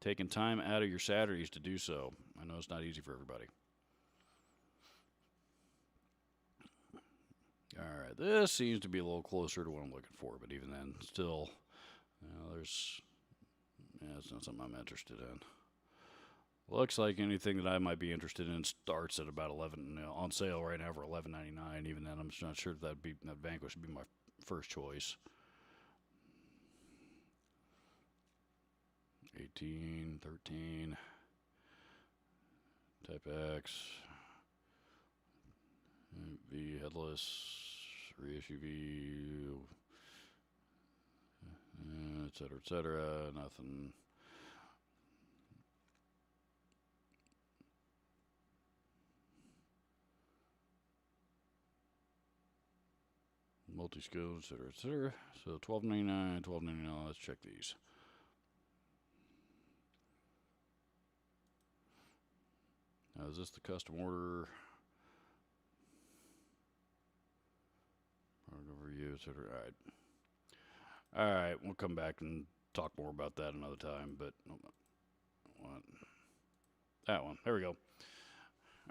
taking time out of your Saturdays to do so. I know it's not easy for everybody. All right, this seems to be a little closer to what I'm looking for, but even then, still, it's not something I'm interested in. Looks like anything that I might be interested in starts at about 11, on sale right now for $11.99. Even then, I'm just not sure if that Vanquish would be my first choice. 18, 13, Type X, V headless, reissue V, etc. Nothing. Multi-scope, etc. So $12.99, $12.99. Let's check these. Now, is this the custom order? Review, etc. All right, we'll come back and talk more about that another time. But what? That one. There we go.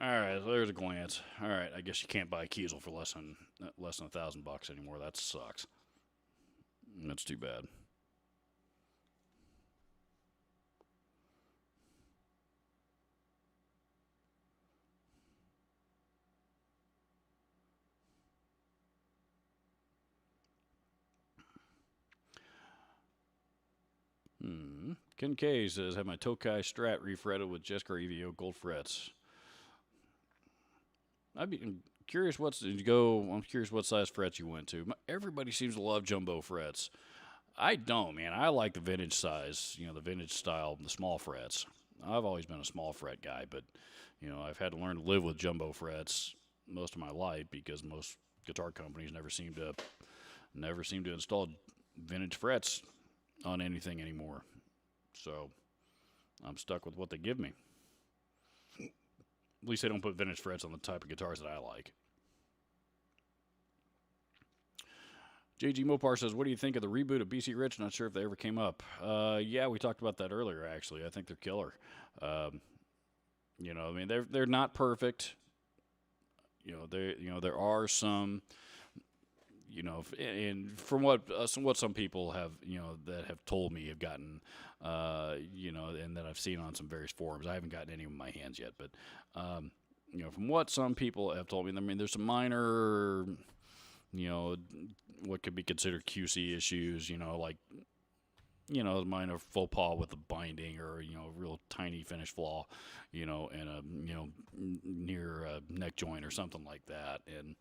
All right, so there's a glance. All right, I guess you can't buy Kiesel for less than $1,000 anymore. That sucks. That's too bad. Ken K says, have my Tokai Strat refretted with Jesker EVO gold frets. I'd be curious I'm curious what size frets you went to. Everybody seems to love jumbo frets. I don't, man. I like the vintage size, the vintage style, the small frets. I've always been a small fret guy, but I've had to learn to live with jumbo frets most of my life because most guitar companies never seem to install vintage frets on anything anymore. So I'm stuck with what they give me. At least they don't put vintage frets on the type of guitars that I like. JG Mopar says, what do you think of the reboot of BC Rich? Not sure if they ever came up. Yeah, we talked about that earlier, actually. I think they're killer. They're not perfect. There are some, and from what some people have, that have told me have gotten, and that I've seen on some various forums. I haven't gotten any in my hands yet, but, from what some people have told me, there's some minor, what could be considered QC issues, like, minor faux pas with the binding or, a real tiny finish flaw, and a, near a neck joint or something like that. And,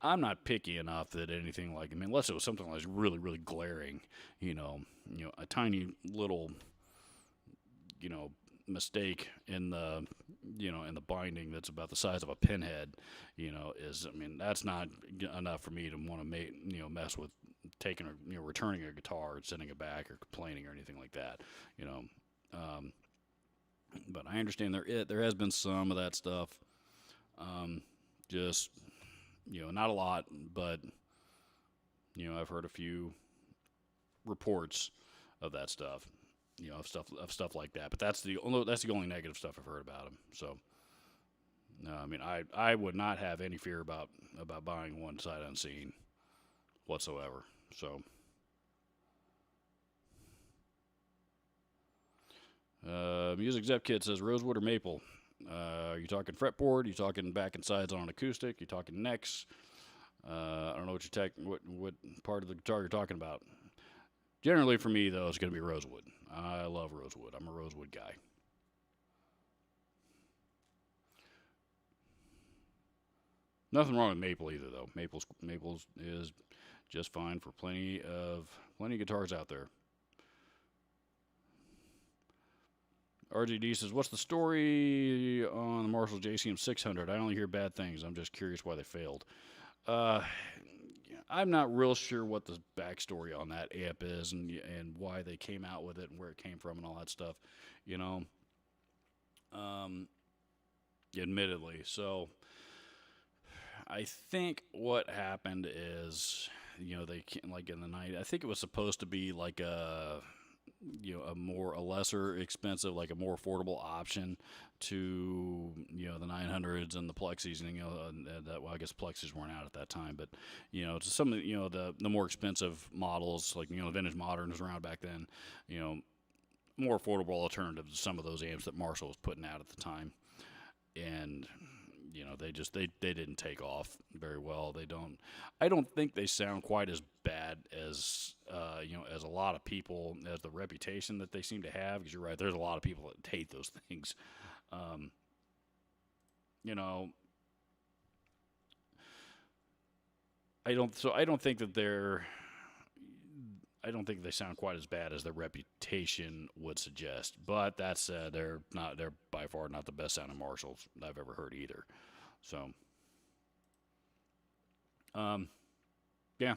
I'm not picky enough that anything like, unless it was something that's really, really glaring, a tiny little, mistake in the, in the binding that's about the size of a pinhead, that's not enough for me to want to mess with taking or, returning a guitar and sending it back or complaining or anything like that, but I understand there has been some of that stuff, just, not a lot, but, I've heard a few reports of that stuff, of stuff like that. But that's the only negative stuff I've heard about them. So, I would not have any fear about buying one sight unseen whatsoever. So, Music Zep Kid says Rosewood or maple. Are you talking fretboard? Are you talking back and sides on an acoustic? You talking necks? I don't know what part of the guitar you're talking about. Generally, for me, though, it's going to be Rosewood. I love Rosewood. I'm a Rosewood guy. Nothing wrong with maple either, though. Maples is just fine for plenty of guitars out there. RGD says, "What's the story on the Marshall JCM 600? I only hear bad things. I'm just curious why they failed." Uh, I'm not real sure what the backstory on that amp is and why they came out with it and where it came from and all that stuff. You know, um, admittedly. So I think what happened is, they like in the night. I think it was supposed to be like a lesser expensive, like a more affordable option to the 900s and the Plexis, and that, well, I guess Plexis weren't out at that time, but to some of the more expensive models, like the vintage modern was around back then, more affordable alternative to some of those amps that Marshall was putting out at the time. And they didn't take off very well. I don't think they sound quite as bad as as a lot of people, as the reputation that they seem to have, because you're right, there's a lot of people that hate those things. um, you know I don't think that I don't think they sound quite as bad as their reputation would suggest. But that said, they're by far not the best sounding Marshalls I've ever heard either. So, um, yeah.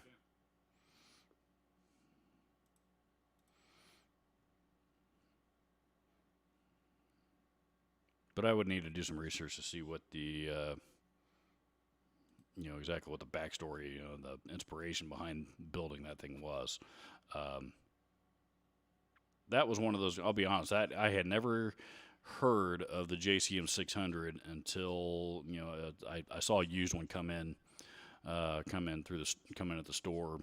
But I would need to do some research to see what exactly what the backstory, the inspiration behind building that thing was. Um, that was one of those. I'll be honest. That I had never heard of the JCM 600 until I saw a used one come in at the store,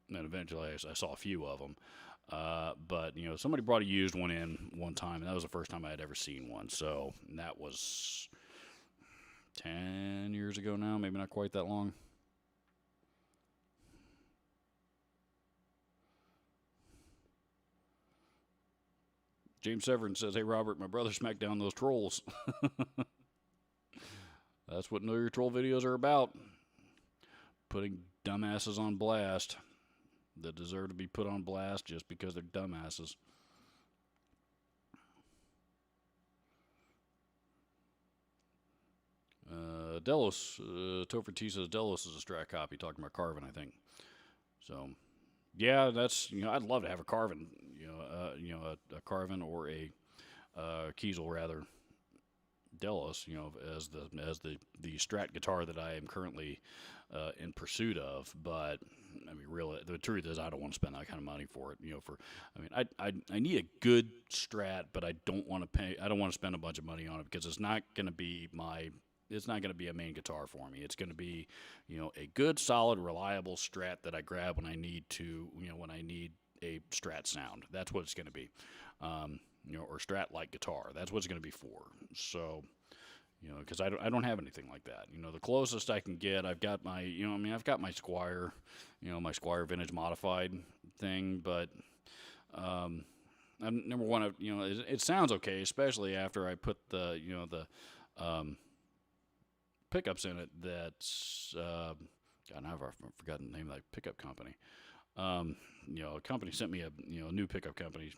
and eventually I saw a few of them. But somebody brought a used one in one time, and that was the first time I had ever seen one. So that was 10 years ago now, maybe not quite that long. James Severin says, "Hey Robert, my brother smacked down those trolls." That's what Know Your Troll videos are about. Putting dumbasses on blast that deserve to be put on blast just because they're dumbasses. Delos, Topher T says Delos is a Strat copy, talking about Carvin, I think. So, yeah, that's I'd love to have a Carvin, a Carvin or a Kiesel rather, Delos, as the Strat guitar that I am currently in pursuit of. But I mean, really, the truth is, I don't want to spend that kind of money for it. I need a good Strat, but I don't want to pay. I don't want to spend a bunch of money on it because it's not going to be my. It's not going to be a main guitar for me. It's going to be, a good, solid, reliable Strat that I grab when I need to. When I need a Strat sound. That's what it's going to be. Or Strat-like guitar. That's what it's going to be for. So, because I don't have anything like that. The closest I can get, I've got my, I've got my Squire, my Squire Vintage Modified thing, but I'm number one. It sounds okay, especially after I put the pickups in it. That's God, now I've forgotten the name of that pickup company. A company sent me a new pickup company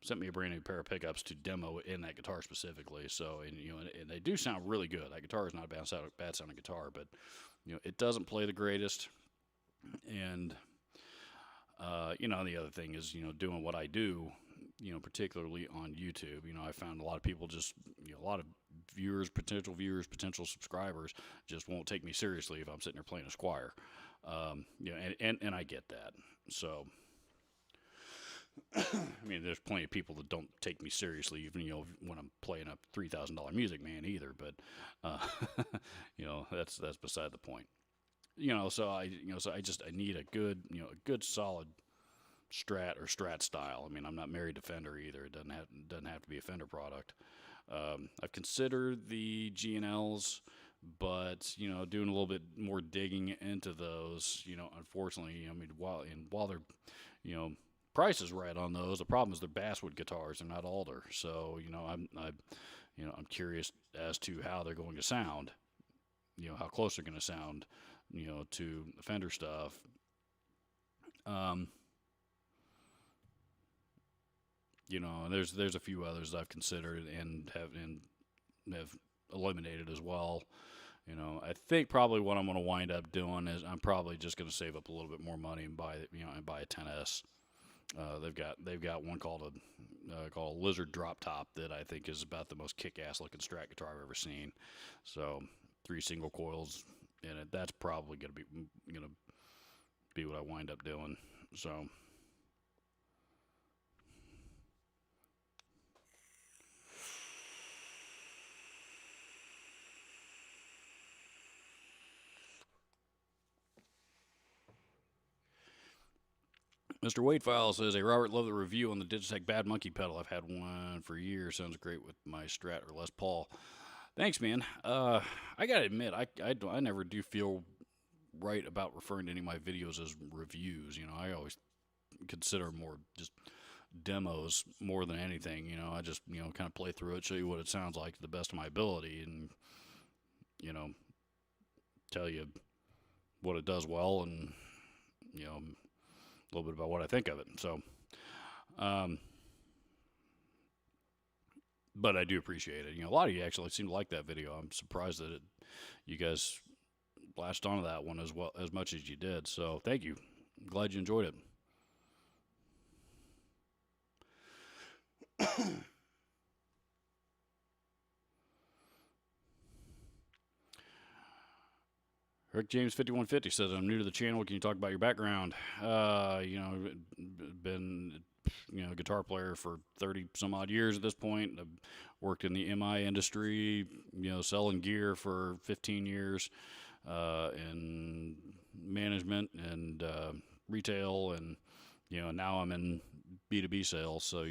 sent me a brand new pair of pickups to demo in that guitar specifically. So, and they do sound really good. That guitar is not a bad sounding guitar, but it doesn't play the greatest. And the other thing is doing what I do, particularly on YouTube. I found a lot of people just a lot of potential viewers, potential subscribers just won't take me seriously if I'm sitting there playing a Squire. And I get that. So. I mean, there's plenty of people that don't take me seriously, even when I'm playing a $3,000 Music Man either. But that's beside the point. I need a good solid Strat or Strat style. I mean, I'm not married to Fender either. It doesn't have to be a Fender product. I've considered the G&Ls, but doing a little bit more digging into those, unfortunately, I mean, while they're price is right on those. The problem is they're basswood guitars and not alder. So I'm curious as to how they're going to sound. How close they're going to sound. To the Fender stuff. Um, And there's a few others I've considered and have eliminated as well. I think probably what I'm going to wind up doing is I'm probably just going to save up a little bit more money and buy a 10s. They've got one called a Lizard Drop Top that I think is about the most kick-ass looking Strat guitar I've ever seen. So 3 single coils in it. That's probably gonna be what I wind up doing. So. Mr. Waitfile says, "Hey Robert, love the review on the Digitech Bad Monkey pedal. I've had one for years. Sounds great with my Strat or Les Paul." Thanks, man. I gotta admit, I never do feel right about referring to any of my videos as reviews. I always consider more just demos more than anything. I just kind of play through it, show you what it sounds like to the best of my ability, and you know tell you what it does well, and a little bit about what I think of it. So, but I do appreciate it. A lot of you actually seem to like that video. I'm surprised that you guys latched onto that one as much as you did. So thank you. I'm glad you enjoyed it. Rick James 5150 says, "I'm new to the channel. Can you talk about your background?" Been a guitar player for 30 some odd years at this point. I've worked in the MI industry, selling gear for 15 years, in management and retail, and now I'm in B2B sales. So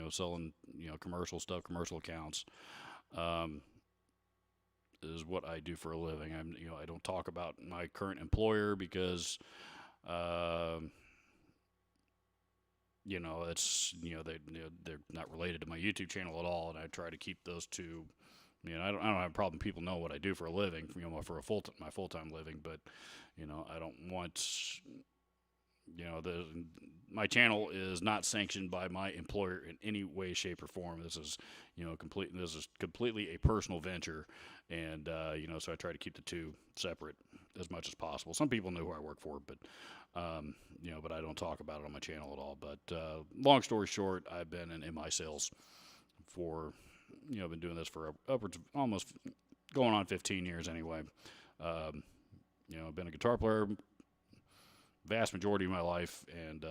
selling commercial stuff, commercial accounts. Is what I do for a living. I don't talk about my current employer because, it's they're not related to my YouTube channel at all, and I try to keep those two. I don't have a problem. People know what I do for a living, for my full time living, but I don't want. My channel is not sanctioned by my employer in any way, shape, or form. This is, This is completely a personal venture, and so I try to keep the two separate as much as possible. Some people know who I work for, but but I don't talk about it on my channel at all. But long story short, I've been in MI sales for, I've been doing this for upwards of almost going on 15 years anyway. I've been a guitar player vast majority of my life, and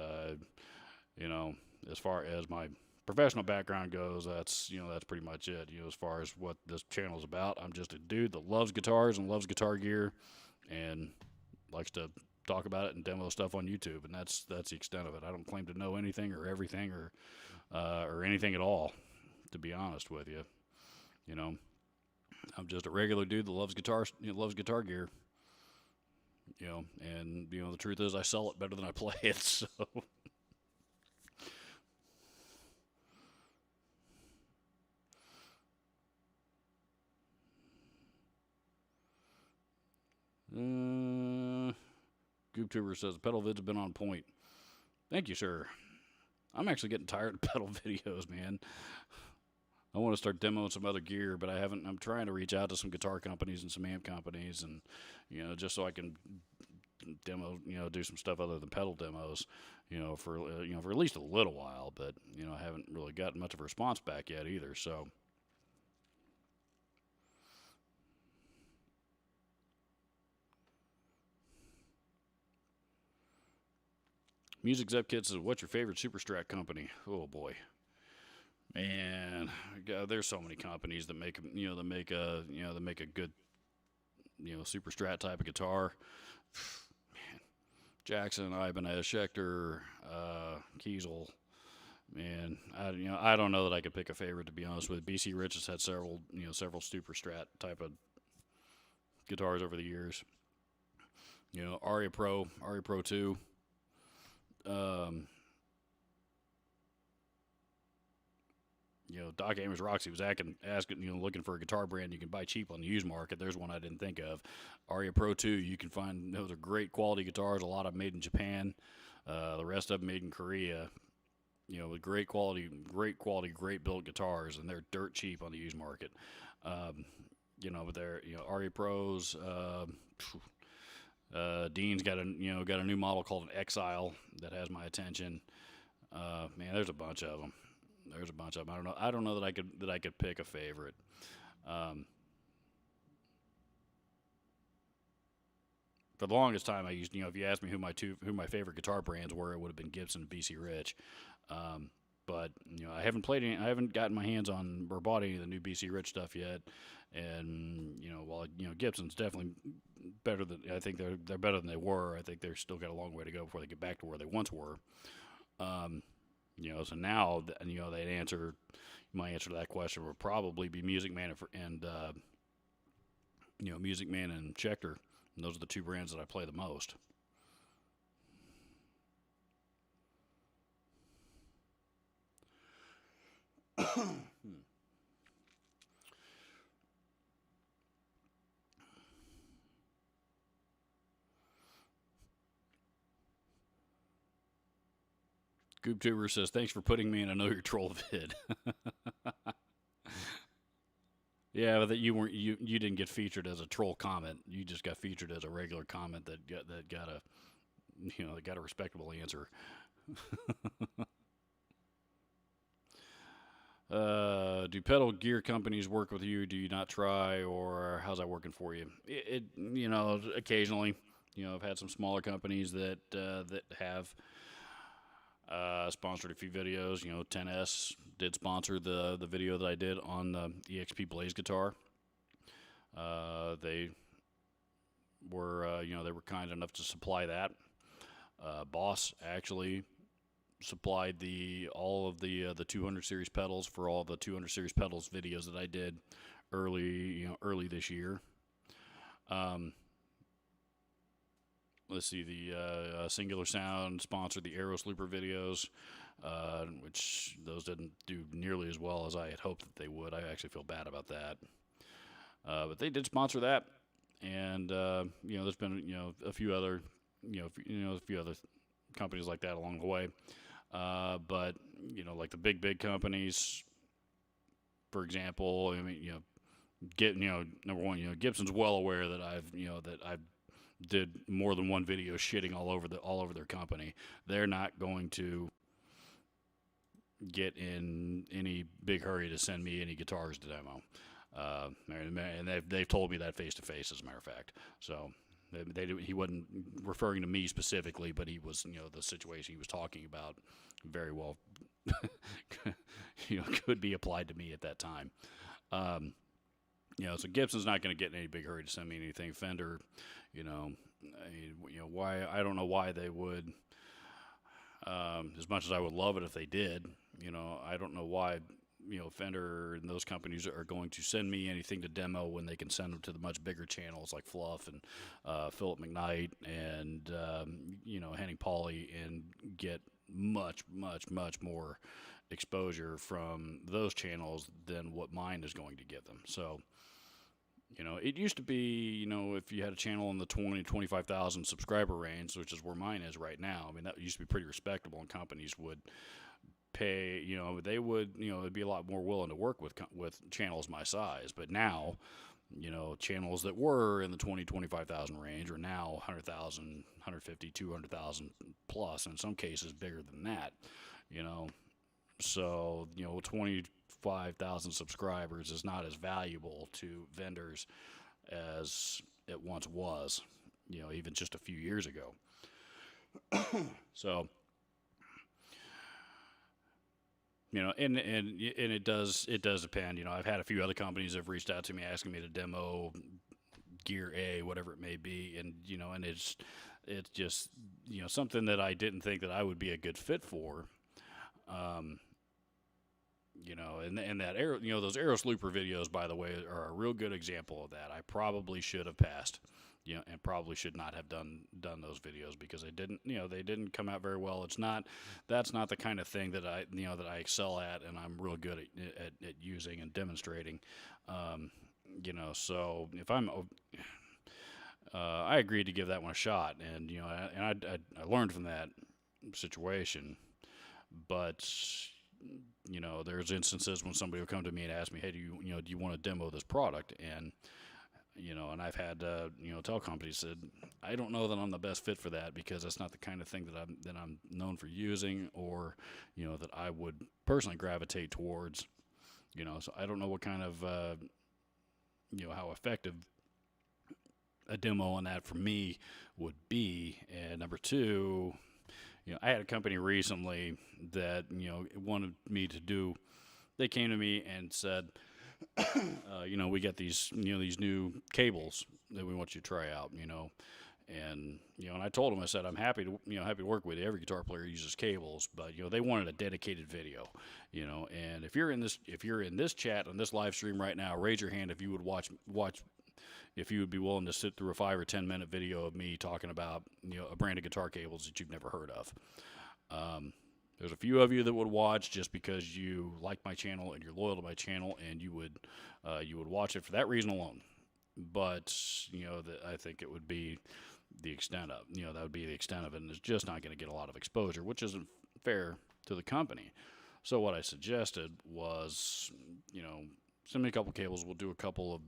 as far as my professional background goes, that's pretty much it. As far as what this channel is about, I'm just a dude that loves guitars and loves guitar gear, and likes to talk about it and demo stuff on YouTube, and that's the extent of it. I don't claim to know anything or everything or anything at all, to be honest with you. I'm just a regular dude that loves guitars, loves guitar gear. And the truth is I sell it better than I play it, so. GoopTuber says, "Pedal vids have been on point." Thank you, sir. I'm actually getting tired of pedal videos, man. I want to start demoing some other gear, but I haven't. I'm trying to reach out to some guitar companies and some amp companies, and just so I can demo, do some stuff other than pedal demos, for at least a little while. But I haven't really gotten much of a response back yet either. So. Music Zep Kid says, "What's your favorite Super Strat company?" Oh boy. Man, God, there's so many companies that make a good Super Strat type of guitar. Man, Jackson, Ibanez, Schecter, Kiesel. Man, I don't know that I could pick a favorite, to be honest with you. BC Rich has had several Super Strat type of guitars over the years. Aria Pro 2. Doc Amos Roxy was asking, looking for a guitar brand you can buy cheap on the used market. There's one I didn't think of. Aria Pro 2, you can find, those are great quality guitars, a lot of them made in Japan, the rest of them made in Korea. with great quality, great built guitars, and they're dirt cheap on the used market. Um, but they're RE Pros. Dean's got a new model called an Exile that has my attention. Man, there's a bunch of them. There's a bunch of them. I don't know that I could pick a favorite. Um, for the longest time, I used if you asked me who my favorite guitar brands were, it would have been Gibson, and BC Rich. Um, but I haven't played any. I haven't gotten my hands on or bought any of the new BC Rich stuff yet. And while Gibson's definitely better than I think they're better than they were. I think they're still got a long way to go before they get back to where they once were. Um, so now that answer, my answer to that question would probably be Music Man and Music Man and Schecter. And those are the two brands that I play the most. GoopTuber says, "Thanks for putting me in a Know Your Troll vid." Yeah, but that you didn't get featured as a troll comment. You just got featured as a regular comment that got a respectable answer. Do pedal gear companies work with you? Do you not try, or how's that working for you? Occasionally, I've had some smaller companies that have sponsored a few videos. 10S did sponsor the video that I did on the EXP Blaze guitar. They were kind enough to supply that. Boss actually supplied all of the 200 series pedals for all the 200 series pedals videos that I did early this year. Let's see, the Singular Sound sponsored the Aeros Looper videos, which those didn't do nearly as well as I had hoped that they would. I actually feel bad about that. But they did sponsor that, and there's been a few other companies like that along the way. But like the big companies, for example, I mean, number one, Gibson's well aware that I've did more than one video shitting all over their company. They're not going to get in any big hurry to send me any guitars to demo. And they've told me that face to face, as a matter of fact. So he wasn't referring to me specifically, but he was, the situation he was talking about very well, could be applied to me at that time. So Gibson's not going to get in any big hurry to send me anything. Fender, why, I don't know why they would, as much as I would love it if they did, I don't know why, Fender and those companies are going to send me anything to demo when they can send them to the much bigger channels like Fluff and Philip McKnight and Henning Pauly, and get much more exposure from those channels than what mine is going to give them. So it used to be, if you had a channel in the 20 to 25,000 subscriber range, which is where mine is right now, I mean, that used to be pretty respectable, and companies would pay, they would, they'd be a lot more willing to work with channels my size. But now, channels that were in the 20, 25,000 range are now 100,000, 150, 200,000 plus, in some cases bigger than that, So, 25,000 subscribers is not as valuable to vendors as it once was, even just a few years ago. So, and it does depend. I've had a few other companies that have reached out to me asking me to demo Gear A, whatever it may be, and and it's just something that I didn't think that I would be a good fit for. And that those Aeros Looper videos, by the way, are a real good example of that. I probably should have passed, and probably should not have done those videos, because they didn't come out very well. That's not the kind of thing that I excel at, and I'm real good at using and demonstrating. So if I agreed to give that one a shot, and I learned from that situation. But there's instances when somebody will come to me and ask me, hey, do you want to demo this product? And and I've had tell companies said, I don't know that I'm the best fit for that, because that's not the kind of thing that I'm known for using, or that I would personally gravitate towards. So I don't know what kind of how effective a demo on that for me would be. And number two, I had a company recently that wanted me to do. They came to me and said, we got these new cables that we want you to try out, and I told them, I said, I'm happy to work with you. Every guitar player uses cables, but they wanted a dedicated video, and if you're in this chat on this live stream right now, raise your hand if you would watch if you would be willing to sit through a 5 or 10 minute video of me talking about a brand of guitar cables that you've never heard of. There's a few of you that would watch just because you like my channel and you're loyal to my channel, and you would watch it for that reason alone. But I think it would be the extent of that would be the extent of it, and it's just not going to get a lot of exposure, which isn't fair to the company. So what I suggested was, send me a couple cables. We'll do a couple of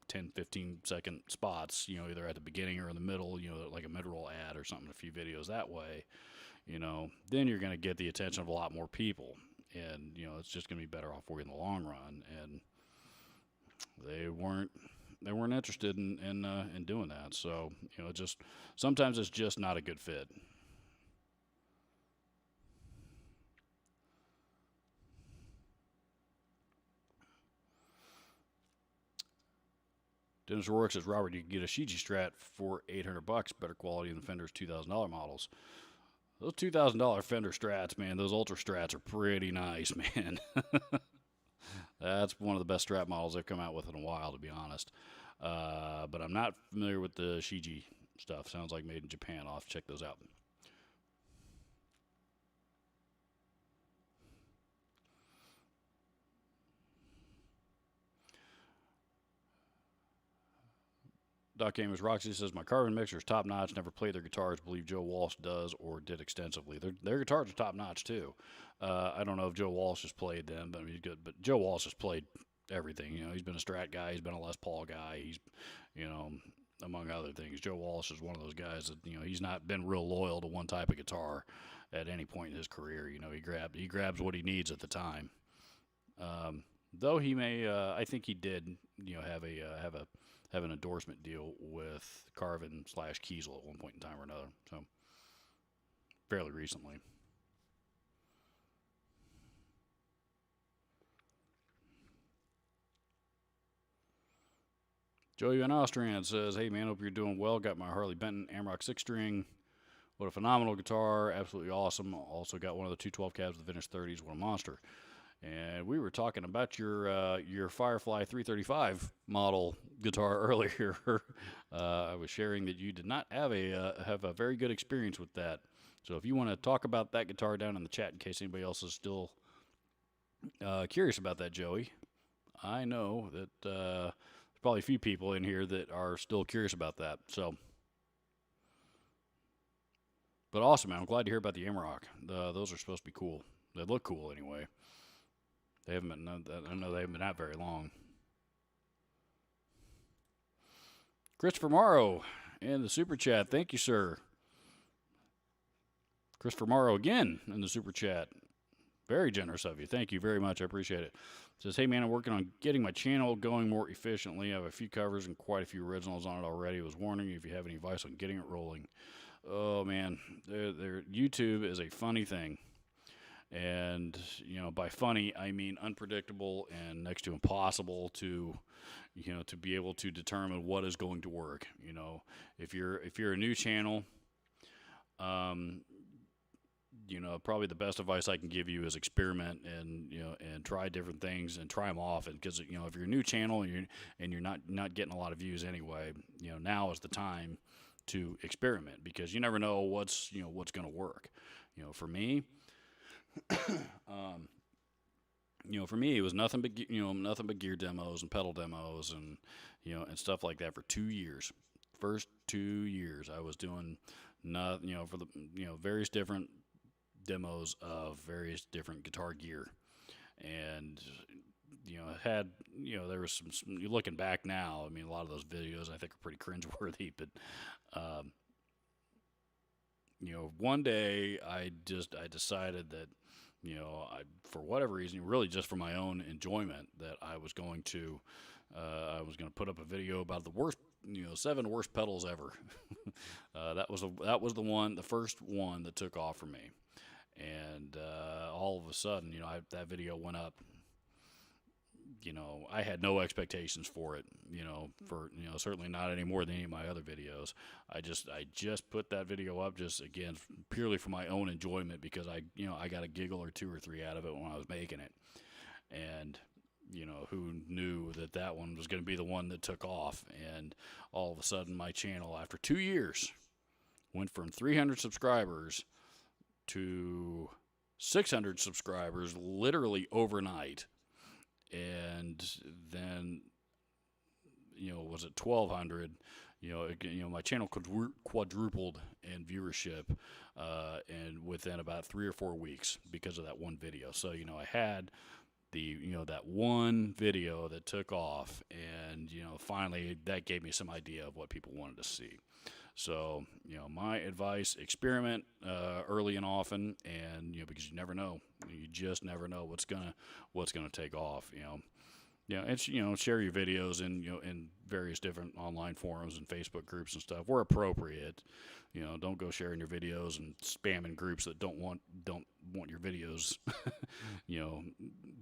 10, 15 second spots, either at the beginning or in the middle, like a mid-roll ad or something, a few videos that way. Then you're going to get the attention of a lot more people, and it's just going to be better off for you in the long run. And they weren't interested in doing that. So just sometimes it's just not a good fit. Dennis Rourke says, Robert, you can get a Shiji Strat for $800, better quality than Fender's $2,000 models. Those $2,000 Fender Strats, man, those Ultra Strats are pretty nice, man. That's one of the best Strat models they've come out with in a while, to be honest. But I'm not familiar with the Shiji stuff. Sounds like made in Japan. I'll have to check those out. Doc Amos Roxy says, my Carvin mixer is top notch. Never played their guitars. Believe Joe Walsh does or did extensively. Their guitars are top notch too. I don't know if Joe Walsh has played them, but he's good. But Joe Walsh has played everything. He's been a Strat guy. He's been a Les Paul guy. He's, among other things. Joe Walsh is one of those guys that he's not been real loyal to one type of guitar at any point in his career. He grabs what he needs at the time. Though he may, I think he did, have an endorsement deal with Carvin / Kiesel at one point in time or another. So fairly recently. Joey Van Ostrand says, hey man, hope you're doing well. Got my Harley Benton Amarok 6-string. What a phenomenal guitar. Absolutely awesome. Also got one of the 212 cabs of the vintage 30s. What a monster. And we were talking about your Firefly 335 model guitar earlier. I was sharing that you did not have a very good experience with that. So if you want to talk about that guitar down in the chat in case anybody else is still curious about that, Joey. I know that there's probably a few people in here that are still curious about that. So, but awesome, man. I'm glad to hear about the Amarok. Those are supposed to be cool. They look cool anyway. They haven't been. I know they haven't been out very long. Christopher Morrow in the super chat. Thank you, sir. Christopher Morrow again in the super chat. Very generous of you. Thank you very much. I appreciate it. Says, hey man, I'm working on getting my channel going more efficiently. I have a few covers and quite a few originals on it already. I was wondering if you have any advice on getting it rolling. Oh man, YouTube is a funny thing. And, by funny, I mean unpredictable and next to impossible to be able to determine what is going to work. If you're a new channel, probably the best advice I can give you is experiment and try different things and try them off. And because, if you're a new channel and you're not getting a lot of views anyway, now is the time to experiment, because you never know what's going to work. For me, for me, it was nothing but gear demos and pedal demos and and stuff like that for 2 years. First 2 years, I was doing for the various different demos of various different guitar gear, and had there was some looking back now. I mean, a lot of those videos I think are pretty cringeworthy, but um, one day I decided that for whatever reason, really just for my own enjoyment, that I was going to put up a video about the worst 7 worst pedals ever. That was the first one that took off for me, and all of a sudden, that video went up. I had no expectations for it, for certainly not any more than any of my other videos. I just put that video up just, again, purely for my own enjoyment, because I got a giggle or 2 or 3 out of it when I was making it. And who knew that one was going to be the one that took off. And all of a sudden my channel, after 2 years, went from 300 subscribers to 600 subscribers literally overnight. And then, was it 1,200? My channel quadrupled in viewership, and within about 3 or 4 weeks, because of that one video. So, I had that one video that took off, and, finally that gave me some idea of what people wanted to see. So, my advice: experiment early and often, and because you never know, you just never know what's gonna take off. And share your videos in various different online forums and Facebook groups and stuff where appropriate. Don't go sharing your videos and spamming groups that don't want your videos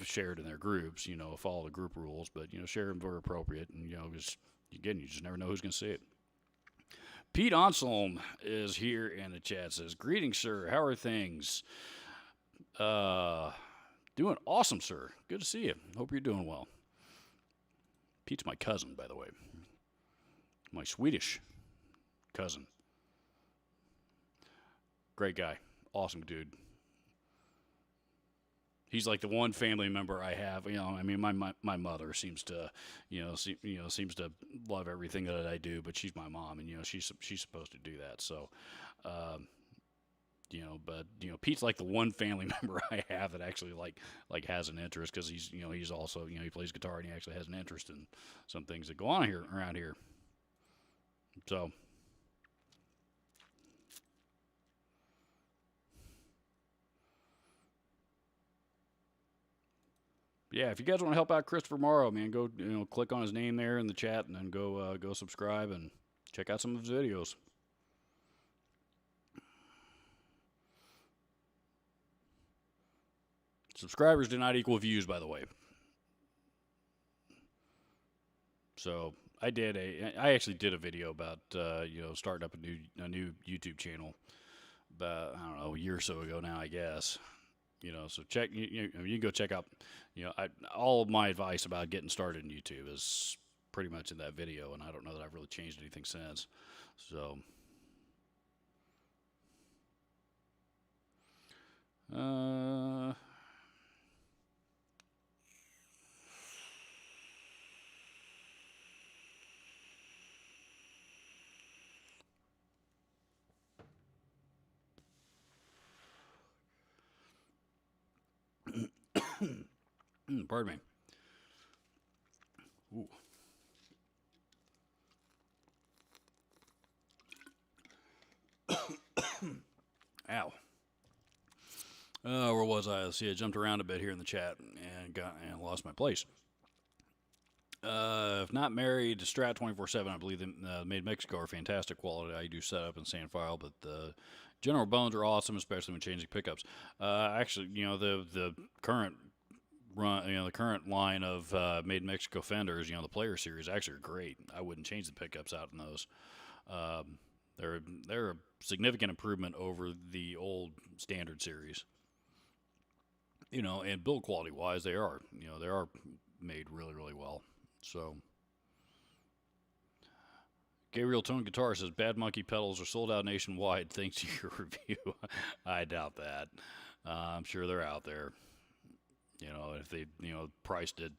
shared in their groups. Follow the group rules, but share them where appropriate, and because you just never know who's gonna see it. Pete Onselm is here in the chat. Says, "Greetings, sir. How are things?" Doing awesome, sir. Good to see you. Hope you're doing well. Pete's my cousin, by the way. My Swedish cousin. Great guy. Awesome dude. He's like the one family member I have. I mean, my mother seems to, seems to love everything that I do, but she's my mom, and she's supposed to do that. So, but Pete's like the one family member I have that actually like has an interest, because he's also he plays guitar, and he actually has an interest in some things that go on around here. So. Yeah, if you guys want to help out Christopher Morrow, man, go click on his name there in the chat, and then go subscribe and check out some of his videos. Subscribers do not equal views, by the way. So I actually did a video about starting up a new YouTube channel about, I don't know, a year or so ago now, I guess. So check. You can go check out. All of my advice about getting started in YouTube is pretty much in that video, and I don't know that I've really changed anything since. So, pardon me. Ooh. Ow. Where was I? Let's see, I jumped around a bit here in the chat and lost my place. If not married, Strat 24/7. I believe the Made in Mexico are fantastic quality. I do set up and sand file, but the general bones are awesome, especially when changing pickups. Actually, the current run, the current line of Made in Mexico fenders, the Player Series, actually are great. I wouldn't change the pickups out in those. They're a significant improvement over the old Standard Series. And build quality wise, they are made really, really well. So, Gabriel Tone Guitar says, "Bad Monkey pedals are sold out nationwide thanks to your review." I doubt that. I'm sure they're out there. If they, price did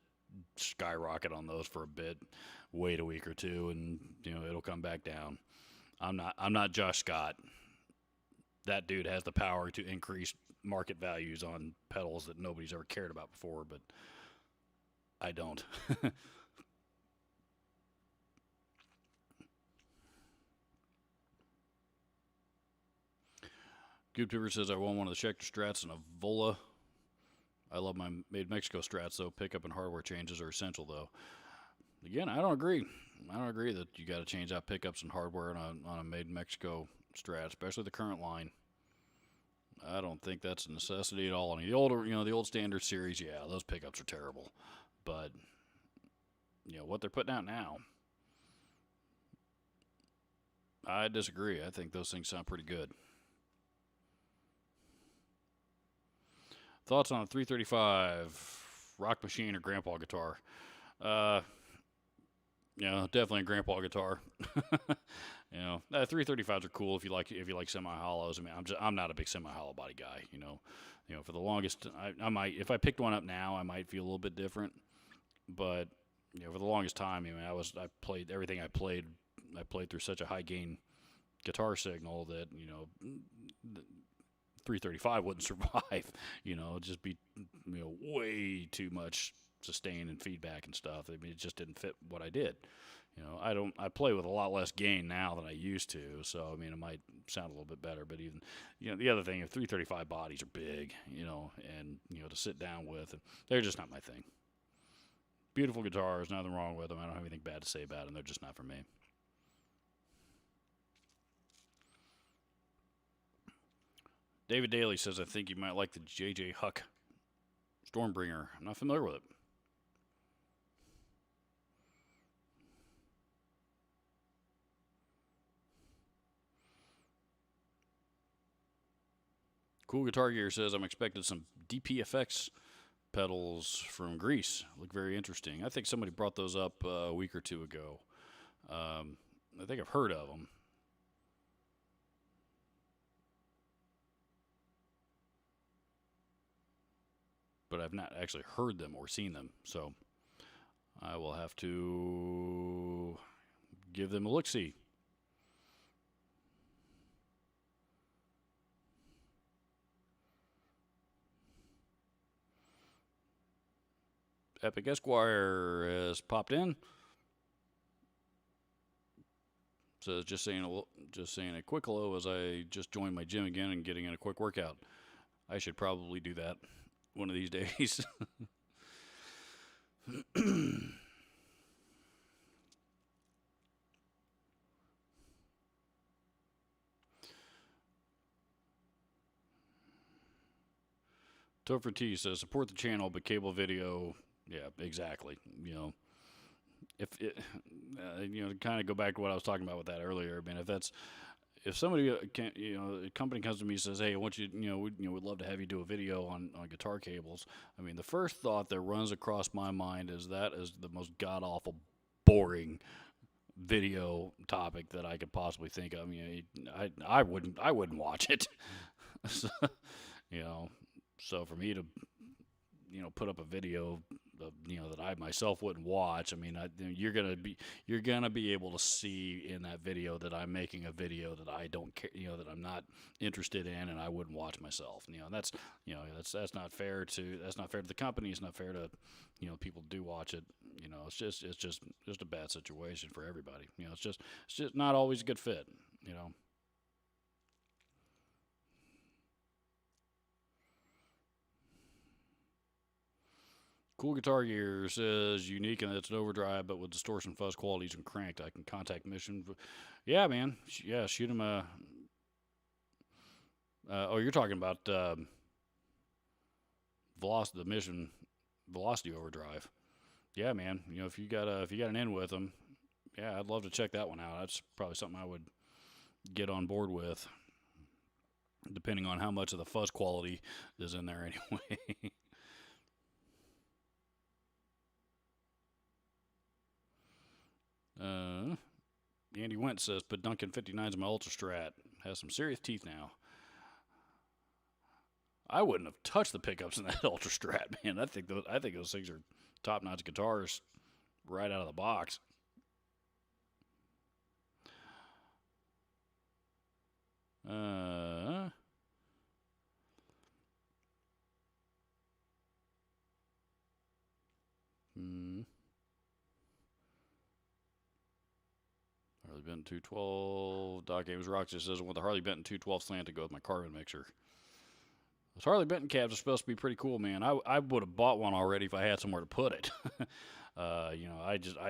skyrocket on those for a bit, wait a week or two, and it'll come back down. I'm not Josh Scott. That dude has the power to increase market values on pedals that nobody's ever cared about before, but I don't. Good Pipper says, I want one of the Schecter Strats and a Vola. I love my Made Mexico Strats, though. Pickup and hardware changes are essential, though. Again, I don't agree. I don't agree that you got to change out pickups and hardware on a Made Mexico Strat, especially the current line. I don't think that's a necessity at all. I mean, the older, the old standard series, yeah, those pickups are terrible. But, what they're putting out now, I disagree. I think those things sound pretty good. Thoughts on a 335 Rock Machine or Grandpa guitar? Definitely a Grandpa guitar. 335s are cool if you like semi hollows. I mean, I'm not a big semi hollow body guy. For the longest, I might, if I picked one up now, I might feel a little bit different. But for the longest time, I played everything I played through such a high gain guitar signal that 335 wouldn't survive. It'd just be way too much sustain and feedback and stuff. I mean, it just didn't fit what I did. I play with a lot less gain now than I used to, so I mean, it might sound a little bit better. But even the other thing, if 335 bodies are big, and to sit down with, and they're just not my thing. Beautiful guitars, nothing wrong with them. I don't have anything bad to say about them. They're just not for me. David Daly says, I think you might like the J.J. Huck Stormbringer. I'm not familiar with it. Cool Guitar Gear says, I'm expecting some DPFX pedals from Greece. Look very interesting. I think somebody brought those up a week or two ago. I think I've heard of them. But I've not actually heard them or seen them. So I will have to give them a look-see. Epic Esquire has popped in. Says just saying a quick hello as I just joined my gym again and getting in a quick workout. I should probably do that one of these days. Topher T says support the channel, but cable video. Yeah, exactly. If it, to kind of go back to what I was talking about with that earlier. I mean, if somebody a company comes to me and says, hey, I want you, we'd love to have you do a video on guitar cables. I mean, the first thought that runs across my mind is that is the most god awful, boring video topic that I could possibly think of. I mean, I wouldn't watch it. So, so for me to put up a video that I myself wouldn't watch. I mean, you're gonna be able to see in that video that I'm making a video that I don't care, that I'm not interested in, and I wouldn't watch myself. That's not fair to the company. It's not fair to people do watch it. It's just a bad situation for everybody. It's just not always a good fit. Cool Guitar Gear says unique and it's an overdrive, but with distortion, fuzz qualities, and cranked. I can contact Mission. Yeah, man. Yeah, shoot him a. You're talking about Velocity, the Mission Velocity Overdrive. Yeah, man. If you got an in with them, yeah, I'd love to check that one out. That's probably something I would get on board with, depending on how much of the fuzz quality is in there anyway. Andy Wentz says, "But Duncan 59's in my Ultra Strat. Has some serious teeth now." I wouldn't have touched the pickups in that Ultra Strat, man. I think those things are top-notch guitars right out of the box. Harley Benton 212. Doc Ames Rocks just says I want the Harley Benton 212 slant to go with my carbon mixer. Those Harley Benton cabs are supposed to be pretty cool, man. I would have bought one already if I had somewhere to put it. I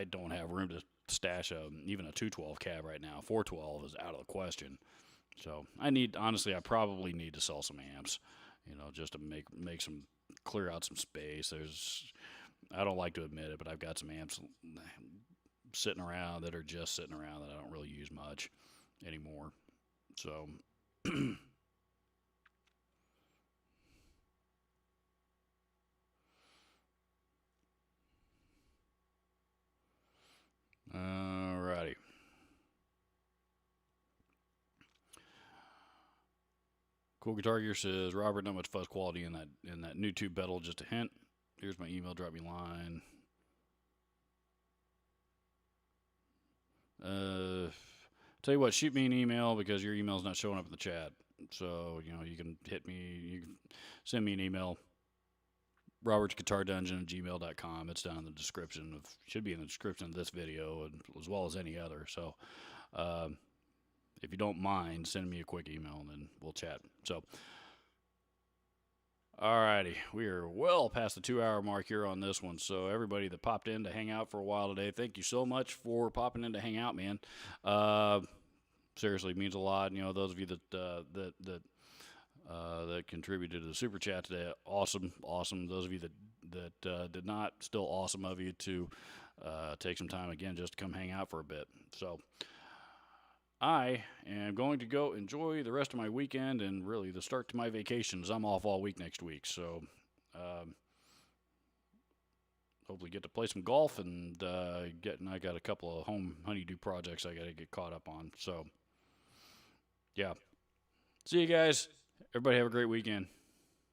don't have room to stash even a 212 cab right now. 412 is out of the question. So I probably need to sell some amps, just to make some clear out some space. I don't like to admit it, but I've got some amps sitting around that are just sitting around that I don't really use much anymore. So. Alrighty. Cool Guitar Gear says, Robert, not much fuzz quality in that new tube pedal. Just a hint. Here's my email. Drop me a line. Tell you what, shoot me an email because your email's not showing up in the chat. So, you can hit me. You can send me an email. robertsguitardungeon@gmail.com. It's down in the description should be in the description of this video, and as well as any other. So, if you don't mind, send me a quick email and then we'll chat. So, alrighty, we are well past the 2-hour mark here on this one. So, everybody that popped in to hang out for a while today, thank you so much for popping in to hang out, man. Seriously, it means a lot. Those of you that contributed to the super chat today, awesome. Those of you that did not, still awesome of you to take some time again just to come hang out for a bit. So I am going to go enjoy the rest of my weekend and really the start to my vacations. I'm off all week next week, so hopefully get to play some golf and I got a couple of home honeydew projects I got to get caught up on. So yeah, see you guys. Everybody have a great weekend.